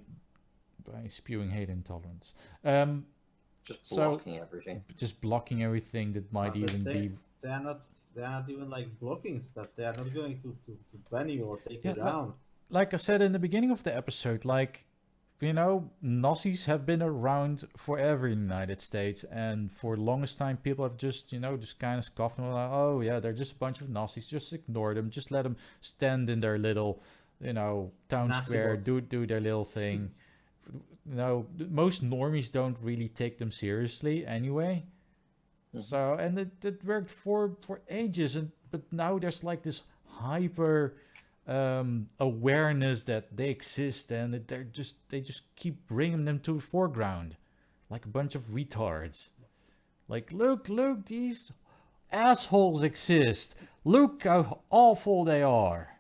[SPEAKER 2] spewing hate and intolerance.
[SPEAKER 4] Just
[SPEAKER 2] So-
[SPEAKER 4] blocking everything.
[SPEAKER 2] Just blocking everything that might
[SPEAKER 1] But
[SPEAKER 2] even
[SPEAKER 1] they-
[SPEAKER 2] be.
[SPEAKER 1] They are not even like blocking stuff. They are not going to ban you or take
[SPEAKER 2] Yeah,
[SPEAKER 1] you down.
[SPEAKER 2] Like I said in the beginning of the episode, like, you know, Nazis have been around forever in the United States, and for the longest time people have just, you know, just kind of scoffed and were like, oh yeah, they're just a bunch of Nazis, just ignore them, just let them stand in their little, you know, town
[SPEAKER 1] Nazi
[SPEAKER 2] square,
[SPEAKER 1] boats.
[SPEAKER 2] do their little thing. You know, most normies don't really take them seriously anyway.
[SPEAKER 4] Mhm.
[SPEAKER 2] So, and it worked for ages, but now there's like this hyper awareness that they exist, and that they just keep bringing them to the foreground like a bunch of retards. Like, look, these assholes exist, look how awful they are.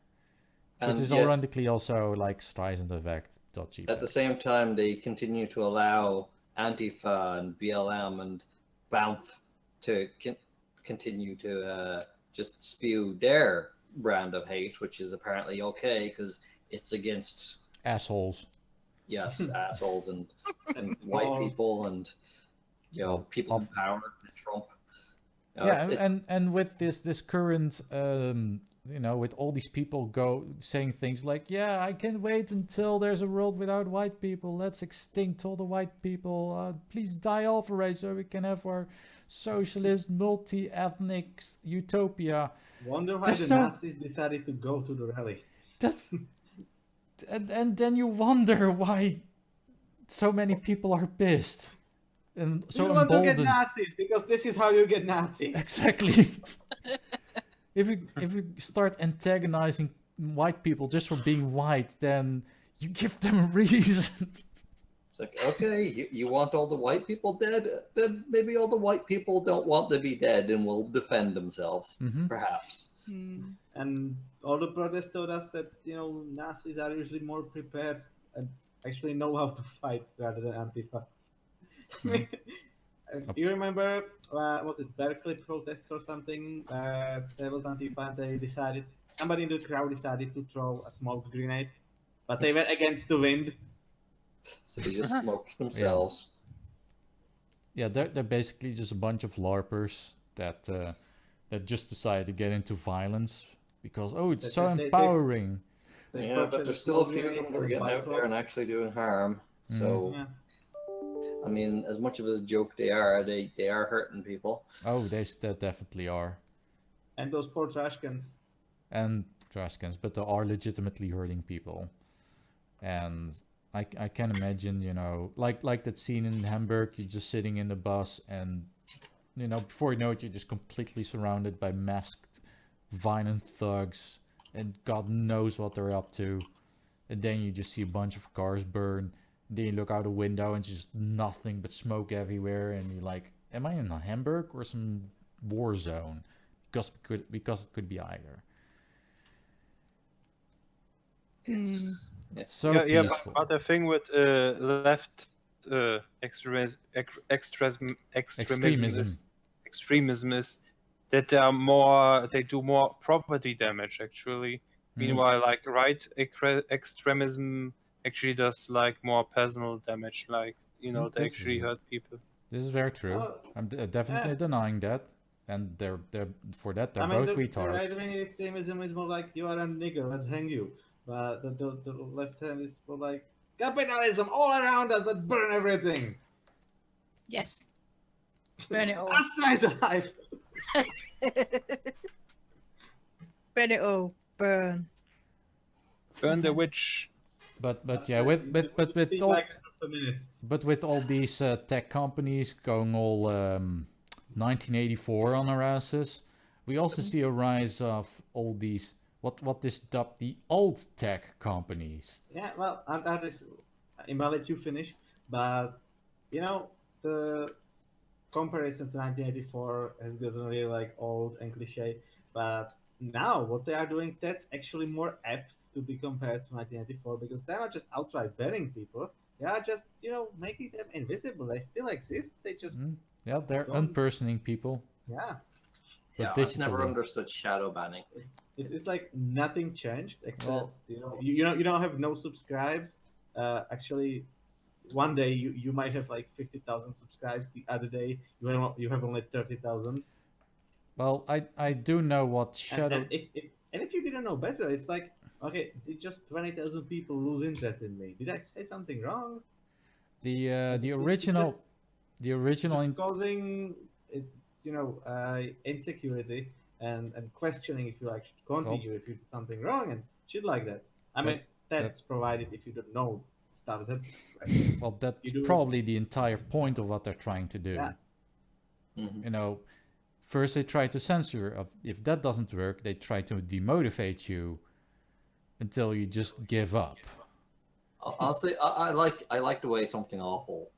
[SPEAKER 4] And
[SPEAKER 2] Which is
[SPEAKER 4] yet,
[SPEAKER 2] ironically also like Streisand effect.
[SPEAKER 4] at the same time, they continue to allow Antifa and BLM and BAMF to continue to just spew their brand of hate, which is apparently okay because it's against,
[SPEAKER 2] Assholes.
[SPEAKER 4] yes, assholes and white
[SPEAKER 1] Trolls.
[SPEAKER 4] people and, you know, people in power and Trump. You know,
[SPEAKER 2] Yeah,
[SPEAKER 4] it's-
[SPEAKER 2] and with this current you know, with all these people saying things like, yeah, I can't wait until there's a world without white people, let's extinct all the white people, please die off already so we can have our socialist multi-ethnic utopia.
[SPEAKER 1] Wonder why
[SPEAKER 2] There's
[SPEAKER 1] the
[SPEAKER 2] so-
[SPEAKER 1] Nazis decided to go to the rally.
[SPEAKER 2] That's and then you wonder why so many people are pissed and so
[SPEAKER 1] you want to get
[SPEAKER 2] emboldened.
[SPEAKER 1] Nazis because this is how you get Nazis.
[SPEAKER 2] Exactly. If you start antagonizing white people just for being white, then you give them a reason.
[SPEAKER 4] It's like, okay, you want all the white people dead? Then maybe all the white people don't want to be dead and will defend themselves,
[SPEAKER 2] Mhm.
[SPEAKER 4] perhaps.
[SPEAKER 1] And all the protests told us that, you know, Nazis are usually more prepared and actually know how to fight rather than Antifa. You remember, was it Berkeley protests or something? There was Antifa, they decided, somebody in the crowd decided to throw a smoke grenade, but they were against the wind.
[SPEAKER 4] So they just smoked themselves.
[SPEAKER 2] Yeah, they're basically just a bunch of LARPers that just decide to get into violence because it's so
[SPEAKER 1] They-
[SPEAKER 2] empowering.
[SPEAKER 4] Yeah, but there's still a few of them that are getting out there and actually doing harm. So,
[SPEAKER 1] Yeah.
[SPEAKER 4] I mean, as much of a joke they are hurting people.
[SPEAKER 2] Oh, they definitely are.
[SPEAKER 1] And those poor trash cans.
[SPEAKER 2] And trash cans, but they are legitimately hurting people. And I can imagine, you know, like that scene in Hamburg, you're just sitting in the bus and, you know, before you know it, you're just completely surrounded by masked, violent thugs. and God knows what they're up to. And then you just see a bunch of cars burn. Then you look out a window and just nothing but smoke everywhere, and you're like, am I in Hamburg or some war zone? Because it could be either.
[SPEAKER 4] It's
[SPEAKER 2] So
[SPEAKER 5] yeah,
[SPEAKER 2] peaceful.
[SPEAKER 5] but the thing with left extremism is that they do more property damage actually. Meanwhile, like right extremism actually does like more personal damage, like they actually hurt people.
[SPEAKER 2] This is very true.
[SPEAKER 1] Oh,
[SPEAKER 2] I'm definitely denying that, and they're for that they're
[SPEAKER 1] I mean,
[SPEAKER 2] both
[SPEAKER 1] the
[SPEAKER 2] retards.
[SPEAKER 1] right-wing extremism is more like, you are a nigger, let's hang you. But the left hand is more like, capitalism all around us, let's burn everything.
[SPEAKER 3] Yes. Burn it all.
[SPEAKER 1] Astra is alive.
[SPEAKER 3] Burn it all. Burn.
[SPEAKER 5] Burn the witch.
[SPEAKER 2] But yeah, with all
[SPEAKER 1] like a feminist.
[SPEAKER 2] but with all these tech companies going all 1984 on our asses, we also see a rise of all these what is dubbed the old tech companies.
[SPEAKER 1] Yeah, well, that is, I'll let you finish, but the comparison to 1984 has gotten really like old and cliche, but now what they are doing, that's actually more apt to be compared to 1984, because they're not just outright banning people, they are just making them invisible. They still exist, they just
[SPEAKER 2] Yeah, they're unpersoning people.
[SPEAKER 1] yeah.
[SPEAKER 4] Yeah, I've never understood shadow banning.
[SPEAKER 1] It's like nothing changed except you don't have no subscribes. Actually, one day you might have like 50,000 subscribes. The other day you have only 30,000.
[SPEAKER 2] Well, I do know what shadow.
[SPEAKER 1] And if you didn't know better, it's like, okay, did just 20,000 people lose interest in me? Did I say something wrong?
[SPEAKER 2] The original
[SPEAKER 1] Just causing it's insecurity and questioning if you actually continue if you did something wrong and shit like that. I mean, that's provided if you don't know stuff.
[SPEAKER 2] Well, that's probably the entire point of what they're trying to do.
[SPEAKER 1] Yeah.
[SPEAKER 4] Mm-hmm.
[SPEAKER 2] First they try to censor. If that doesn't work, they try to demotivate you until you just give up.
[SPEAKER 4] I'll say I like the way Something Awful.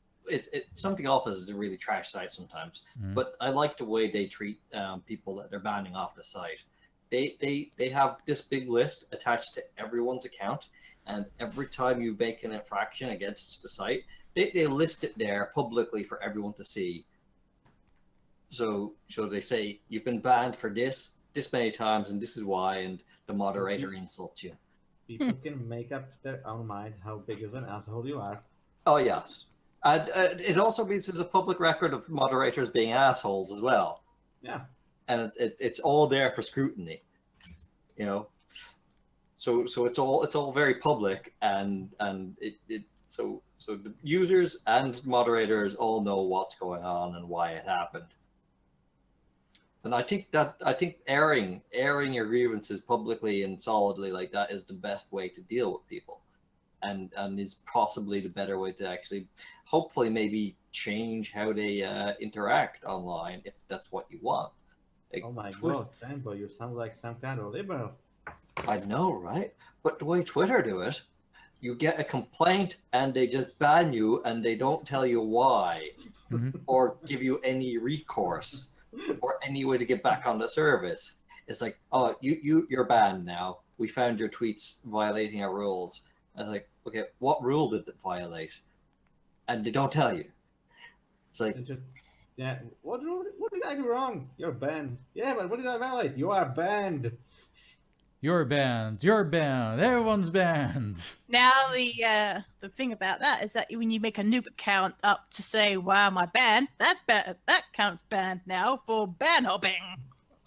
[SPEAKER 4] Something Awful is a really trash site sometimes, but I like the way they treat people that they're banning off the site. They have this big list attached to everyone's account, and every time you make an infraction against the site, they list it there publicly for everyone to see. So they say you've been banned for this many times, and this is why, and the moderator insults you.
[SPEAKER 1] People can make up their own mind how big of an asshole you are.
[SPEAKER 4] Oh yes. And it also means there's a public record of moderators being assholes as well.
[SPEAKER 1] Yeah.
[SPEAKER 4] And it's all there for scrutiny, So it's all very public, and so the users and moderators all know what's going on and why it happened. And I think airing your grievances publicly and solidly like that is the best way to deal with people. And is possibly the better way to actually, hopefully, maybe change how they interact online, if that's what you want. Like,
[SPEAKER 1] oh my god, Panboy, you sound like some kind of liberal.
[SPEAKER 4] I know, right? But the way Twitter do it, you get a complaint and they just ban you, and they don't tell you why, or give you any recourse, or any way to get back on the service. It's like, oh, you're banned now. We found your tweets violating our rules. I was like, okay, what rule did it violate? And they don't tell you. It's like,
[SPEAKER 1] what rule? What did I do wrong? You're banned. Yeah, but what did I violate? You are banned.
[SPEAKER 2] You're banned. You're banned. Everyone's banned.
[SPEAKER 3] Now the thing about that is that when you make a noob account up to say, "Wow, my ban," that account's banned now for ban hopping.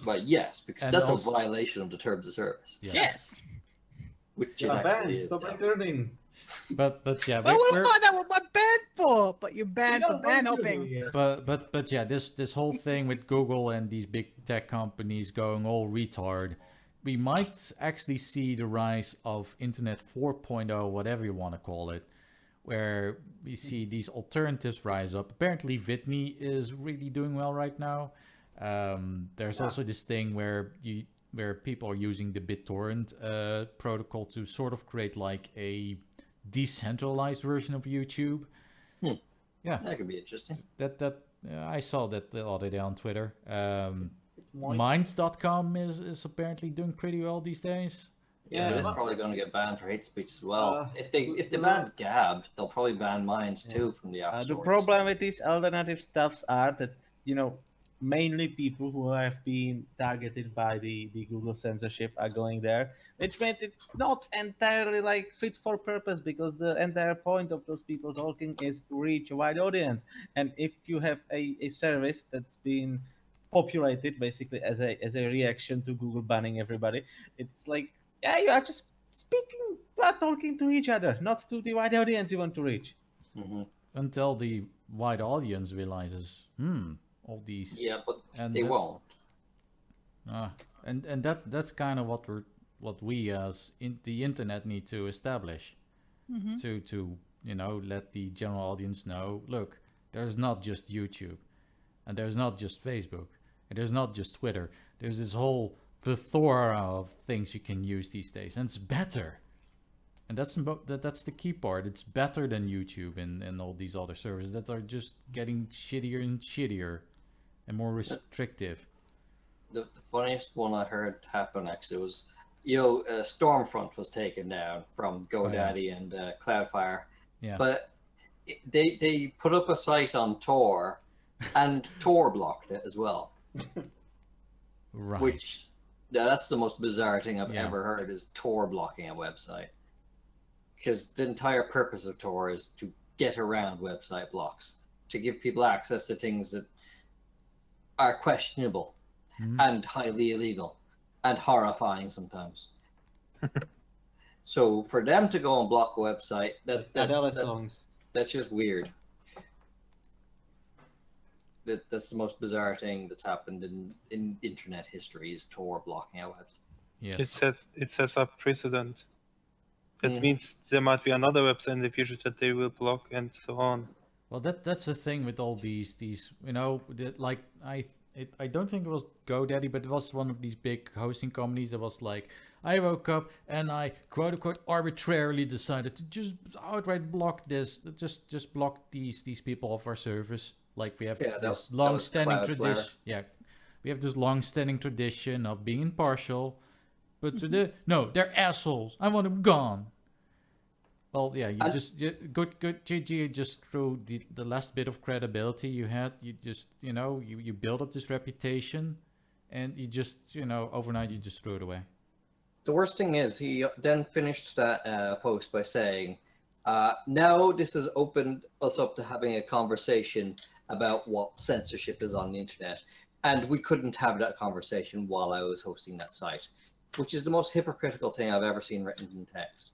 [SPEAKER 4] But yes, because
[SPEAKER 2] And
[SPEAKER 4] that's
[SPEAKER 2] also,
[SPEAKER 4] a violation of the terms of service.
[SPEAKER 3] Yes.
[SPEAKER 4] Which
[SPEAKER 1] You're
[SPEAKER 4] it actually
[SPEAKER 1] banned.
[SPEAKER 4] is.
[SPEAKER 1] Stop returning.
[SPEAKER 2] But yeah,
[SPEAKER 3] Well, we'll find out what my banned for. But you're banned for ban hopping.
[SPEAKER 2] But yeah, this whole thing with Google and these big tech companies going all retard, we might actually see the rise of Internet 4.0, whatever you want to call it, where we see these alternatives rise up. Apparently, VidMe is really doing well right now. There's also this thing where where people are using the BitTorrent protocol to sort of create like a decentralized version of YouTube. Yeah,
[SPEAKER 4] That could be interesting.
[SPEAKER 2] I saw that the other day on Twitter.
[SPEAKER 1] Moist.
[SPEAKER 2] Minds.com is apparently doing pretty well these days.
[SPEAKER 4] Yeah, it's
[SPEAKER 1] well,
[SPEAKER 4] probably going to get banned for hate speech as well. If they
[SPEAKER 1] the-
[SPEAKER 4] ban Gab, they'll probably ban Minds too from the app
[SPEAKER 1] the
[SPEAKER 4] stores.
[SPEAKER 1] problem with these alternative stuffs are that, mainly people who have been targeted by the Google censorship are going there, which means it's not entirely like fit for purpose, because the entire point of those people talking is to reach a wide audience. And if you have a service that's been populated basically as a reaction to Google banning everybody, it's like, yeah, you are just talking to each other, not to the wide audience you want to reach.
[SPEAKER 4] Mhm.
[SPEAKER 2] Until the wide audience realizes, all these.
[SPEAKER 4] Yeah, but
[SPEAKER 2] And
[SPEAKER 4] they
[SPEAKER 2] that-
[SPEAKER 4] won't.
[SPEAKER 2] And that's kind of what we as the internet need to establish, to let the general audience know, look, there's not just YouTube, and there's not just Facebook, and there's not just Twitter. There's this whole plethora of things you can use these days, and it's better. And that's the key part. It's better than YouTube and all these other services that are just getting shittier and shittier and more restrictive.
[SPEAKER 4] The funniest one I heard happen actually was, Stormfront was taken down from GoDaddy and Cloudflare,
[SPEAKER 2] Yeah.
[SPEAKER 4] but they put up a site on Tor, and Tor blocked it as well.
[SPEAKER 2] Right.
[SPEAKER 4] Which, that's the most bizarre thing I've
[SPEAKER 2] Yeah.
[SPEAKER 4] ever heard, is Tor blocking a website. Because the entire purpose of Tor is to get around website blocks, to give people access to things that are questionable and highly illegal and horrifying sometimes. So for them to go and block a website, that's just weird. That's the most bizarre thing that's happened in internet history, is Tor blocking a website.
[SPEAKER 2] Yes.
[SPEAKER 5] It sets up precedent. That
[SPEAKER 4] Mhm.
[SPEAKER 5] means there might be another website in the future that they will block, and so on.
[SPEAKER 2] Well, that's the thing with all these like I don't think it was GoDaddy, but it was one of these big hosting companies that was like, I woke up and I quote unquote arbitrarily decided to just outright block this, just block these people off our service. Like we have this long-standing tradition. Yeah, we have this long-standing tradition of being impartial, but they're assholes. I want them gone. Well, yeah, good GG, just through the last bit of credibility you had, you just, you build up this reputation, and you just, overnight you just threw it away.
[SPEAKER 4] The worst thing is, he then finished that post by saying, now this has opened us up to having a conversation about what censorship is on the internet. And we couldn't have that conversation while I was hosting that site, which is the most hypocritical thing I've ever seen written in text.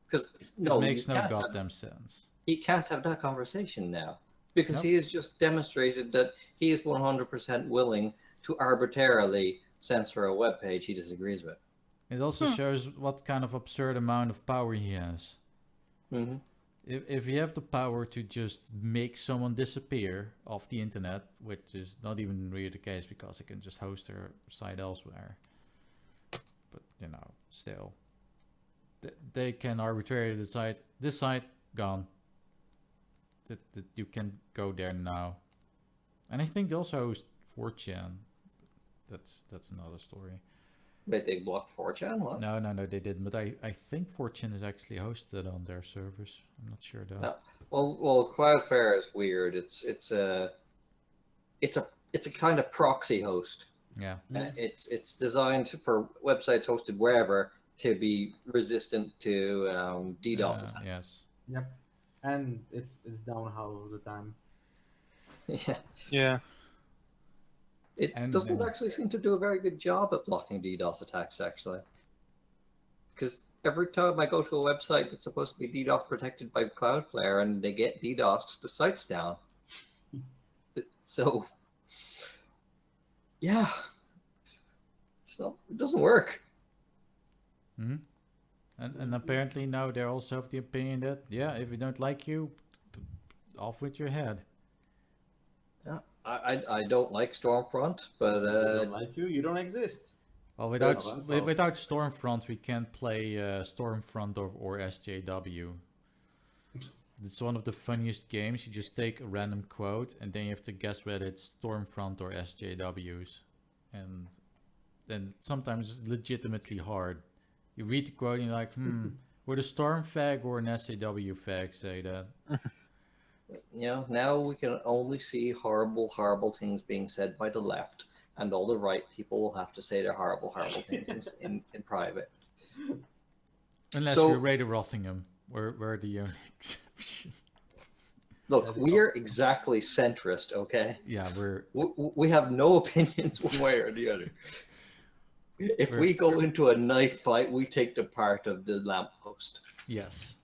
[SPEAKER 4] Because
[SPEAKER 2] it makes no goddamn sense.
[SPEAKER 4] He can't have that conversation now, because he has just demonstrated that he is 100% willing to arbitrarily censor a web page he disagrees with.
[SPEAKER 2] It also shows what kind of absurd amount of power he has.
[SPEAKER 4] Mm-hmm.
[SPEAKER 2] If you have the power to just make someone disappear off the internet, which is not even really the case because they can just host their site elsewhere, but still, they can arbitrarily decide this site gone. That you can go there now, and I think they also host 4chan. That's another story.
[SPEAKER 4] But they blocked 4chan? What?
[SPEAKER 2] No, they didn't. But I think 4chan is actually hosted on their servers. I'm not sure though.
[SPEAKER 4] No. Well, Cloudflare is weird. It's a kind of proxy host.
[SPEAKER 2] Yeah.
[SPEAKER 4] It's designed for websites hosted wherever to be resistant to DDoS attacks.
[SPEAKER 2] Yes.
[SPEAKER 1] Yep. And it's down all the time.
[SPEAKER 5] Yeah.
[SPEAKER 4] It doesn't actually seem to do a very good job at blocking DDoS attacks, actually. Because every time I go to a website that's supposed to be DDoS protected by Cloudflare and they get DDoSed, the site's down. So, yeah. It doesn't work.
[SPEAKER 2] Mm-hmm. And apparently now they also have the opinion that, if we don't like you, off with your head.
[SPEAKER 4] Yeah. I don't like Stormfront, but
[SPEAKER 1] If they don't like you, you don't exist.
[SPEAKER 2] Well,
[SPEAKER 1] that's all.
[SPEAKER 2] without Stormfront, we can't play Stormfront or SJW. It's one of the funniest games. You just take a random quote and then you have to guess whether it's Stormfront or SJWs. And then sometimes it's legitimately hard. You read the quote and you're like, would a Storm fag or an SJW fag say that?
[SPEAKER 4] You know, now we can only see horrible, horrible things being said by the left, and all the right people will have to say their horrible, horrible things in private.
[SPEAKER 2] Unless
[SPEAKER 4] So-
[SPEAKER 2] you're Raider Rothingham, we're the only exception.
[SPEAKER 4] Look, we are exactly centrist, okay?
[SPEAKER 2] Yeah,
[SPEAKER 4] We have no opinions one way or the other. If we go into a knife fight, we take the part of the lamppost.
[SPEAKER 2] yes.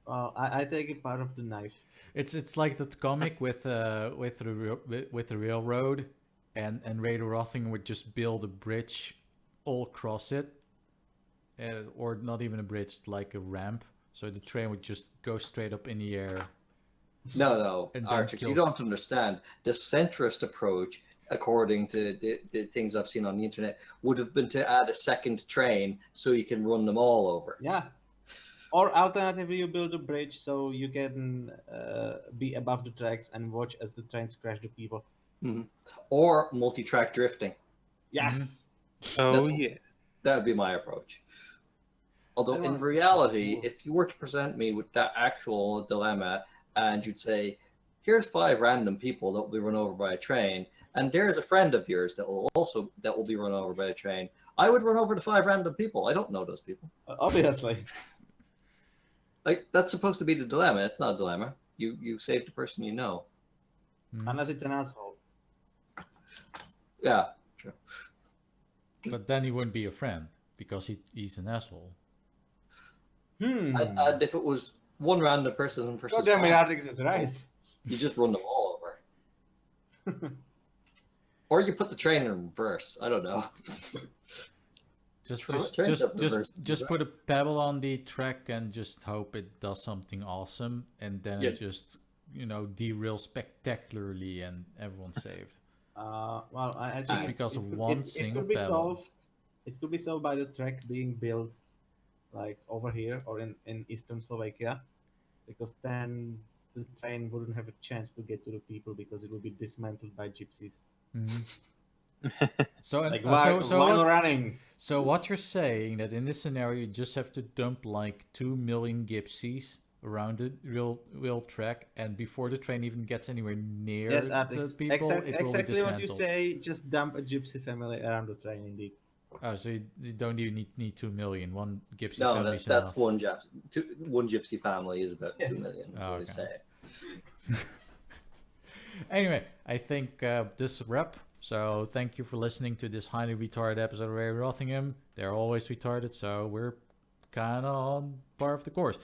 [SPEAKER 1] Well, I take it part of the knife.
[SPEAKER 2] It's like that comic with the railroad, and Raider Rothingham would just build a bridge all across it, or not even a bridge, like a ramp, so the train would just go straight up in the air.
[SPEAKER 4] No,
[SPEAKER 2] And then
[SPEAKER 4] Artrix, you
[SPEAKER 2] kills-
[SPEAKER 4] don't understand. The centrist approach, according to the things I've seen on the internet, would have been to add a second train so you can run them all over.
[SPEAKER 1] Yeah. Or alternatively, you build a bridge so you can be above the tracks and watch as the trains crash the people.
[SPEAKER 4] Or multi-track drifting.
[SPEAKER 1] Yes.
[SPEAKER 5] Oh
[SPEAKER 4] That's-
[SPEAKER 5] yeah.
[SPEAKER 4] That would be my approach. Although
[SPEAKER 1] I
[SPEAKER 4] in
[SPEAKER 1] wanna see
[SPEAKER 4] reality,
[SPEAKER 1] cool.
[SPEAKER 4] if you were to present me with that actual dilemma and you'd say, here's 5 random people that will be run over by a train, and there's a friend of yours that will be run over by a train, I would run over the 5 random people. I don't know those people.
[SPEAKER 1] Obviously.
[SPEAKER 4] Like, that's supposed to be the dilemma. It's not a dilemma. You save the person you know.
[SPEAKER 1] Unless it's an asshole.
[SPEAKER 4] Yeah, true.
[SPEAKER 2] But then he wouldn't be a friend because he's an asshole.
[SPEAKER 4] And if it was one random person versus
[SPEAKER 1] God damn it,
[SPEAKER 4] 5,
[SPEAKER 1] Artrix is right.
[SPEAKER 4] you just run them all over. Or you put the train in reverse. I don't know.
[SPEAKER 2] Just
[SPEAKER 4] Turns up reverse.
[SPEAKER 2] just put a pebble on the track and just hope it does something awesome, and then
[SPEAKER 4] Yeah.
[SPEAKER 2] it just derails spectacularly and everyone's saved.
[SPEAKER 1] Well, I
[SPEAKER 2] Just
[SPEAKER 1] think
[SPEAKER 2] because of
[SPEAKER 1] it-
[SPEAKER 2] one
[SPEAKER 1] it
[SPEAKER 2] single
[SPEAKER 1] could be
[SPEAKER 2] pebble.
[SPEAKER 1] solved. It could be solved by the track being built like over here or in eastern Slovakia, because then the train wouldn't have a chance to get to the people because it would be dismantled by gypsies.
[SPEAKER 2] Mhm. So
[SPEAKER 1] Like
[SPEAKER 2] so
[SPEAKER 1] while
[SPEAKER 2] what,
[SPEAKER 1] running.
[SPEAKER 2] so what you're saying that in this scenario you just have to dump like 2 million gypsies around the real track, and before the train even gets anywhere near
[SPEAKER 1] Yes,
[SPEAKER 2] the
[SPEAKER 1] Artrix.
[SPEAKER 2] people, it will be
[SPEAKER 1] Exactly what you
[SPEAKER 2] dismantled.
[SPEAKER 1] say. Just dump a gypsy family around the train, indeed.
[SPEAKER 2] Oh, so you don't even need 2 million. One gypsy
[SPEAKER 4] No,
[SPEAKER 2] family's
[SPEAKER 4] that's
[SPEAKER 2] enough.
[SPEAKER 4] one gypsy family is about
[SPEAKER 1] Yes.
[SPEAKER 4] 2 million. That's
[SPEAKER 2] Oh,
[SPEAKER 4] what
[SPEAKER 2] okay.
[SPEAKER 4] they say.
[SPEAKER 2] Anyway, I think this is a wrap. So thank you for listening to this highly retarded episode of Ray Rothingham. They're always retarded, so we're kind of on par of the course.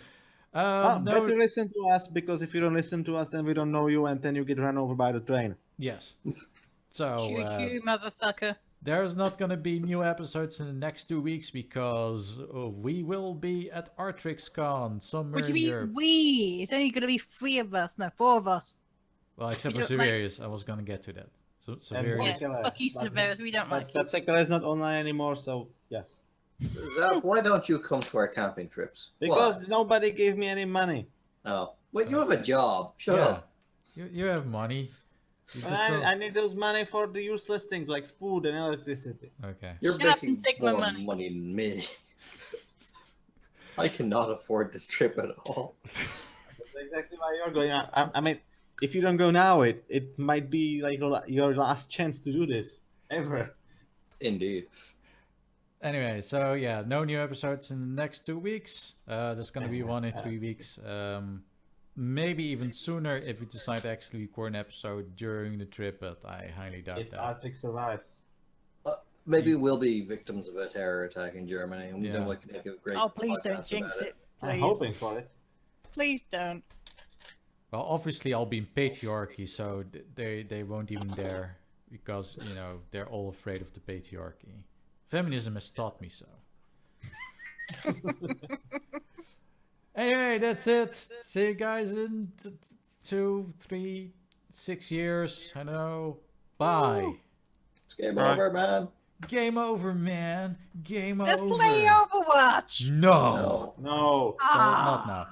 [SPEAKER 1] Well,
[SPEAKER 2] No,
[SPEAKER 1] better listen to us, because if you don't listen to us, then we don't know you, and then you get run over by the train.
[SPEAKER 2] yes. So
[SPEAKER 3] Choo choo, motherfucker.
[SPEAKER 2] there's not going to be new episodes in the next 2 weeks because we will be at Artrix Con somewhere
[SPEAKER 3] What do
[SPEAKER 2] in
[SPEAKER 3] you
[SPEAKER 2] Europe.
[SPEAKER 3] mean we? It's only going to be 3 of us. No, 4 of us.
[SPEAKER 2] Well, except
[SPEAKER 3] We
[SPEAKER 2] for
[SPEAKER 3] don't like-
[SPEAKER 2] Xaverius. I was going to get to that. So
[SPEAKER 1] And
[SPEAKER 2] Xaverius.
[SPEAKER 3] Yeah,
[SPEAKER 1] Secular,
[SPEAKER 3] fuck you,
[SPEAKER 1] but-
[SPEAKER 3] Severus. We don't like
[SPEAKER 1] But
[SPEAKER 3] you.
[SPEAKER 1] Secular is not online anymore, so yes.
[SPEAKER 4] So, Zach, why don't you come to our camping trips?
[SPEAKER 1] Because
[SPEAKER 4] Why?
[SPEAKER 1] nobody gave me any money.
[SPEAKER 4] Oh, well, you have a job. Shut
[SPEAKER 2] Yeah.
[SPEAKER 4] up.
[SPEAKER 2] You have money. You just don't-
[SPEAKER 1] I need those money for the useless things like food and electricity.
[SPEAKER 2] Okay.
[SPEAKER 4] You're
[SPEAKER 3] Shut up and
[SPEAKER 4] making
[SPEAKER 3] take my
[SPEAKER 4] more
[SPEAKER 3] money.
[SPEAKER 4] money than me. I cannot afford this trip at all.
[SPEAKER 1] That's exactly why you're going. I mean, if you don't go now, it might be like your last chance to do this ever.
[SPEAKER 4] Indeed.
[SPEAKER 2] Anyway, so yeah, no new episodes in the next 2 weeks. There's gonna be one in 3 weeks. Maybe even sooner if we decide to actually record an episode during the trip, but I highly doubt
[SPEAKER 1] If
[SPEAKER 2] that.
[SPEAKER 1] Arctic survives.
[SPEAKER 4] Maybe we'll be victims of a terror attack in Germany, and
[SPEAKER 2] Yeah.
[SPEAKER 4] then we can make a great.
[SPEAKER 3] Oh, please don't
[SPEAKER 4] podcast
[SPEAKER 3] jinx
[SPEAKER 4] about
[SPEAKER 3] it.
[SPEAKER 1] I'm
[SPEAKER 3] Please.
[SPEAKER 1] hoping for it.
[SPEAKER 3] Please don't.
[SPEAKER 2] Well, obviously I'll be in patriarchy, so they won't even dare because they're all afraid of the patriarchy. Feminism has taught me so. Anyway, that's it. See you guys in 2, 3, 6 years. I don't know. Bye.
[SPEAKER 4] It's game
[SPEAKER 5] Bye.
[SPEAKER 4] over, man.
[SPEAKER 2] Game over, man. Game
[SPEAKER 3] Let's
[SPEAKER 2] over.
[SPEAKER 3] play Overwatch.
[SPEAKER 2] No.
[SPEAKER 1] No.
[SPEAKER 2] Not now.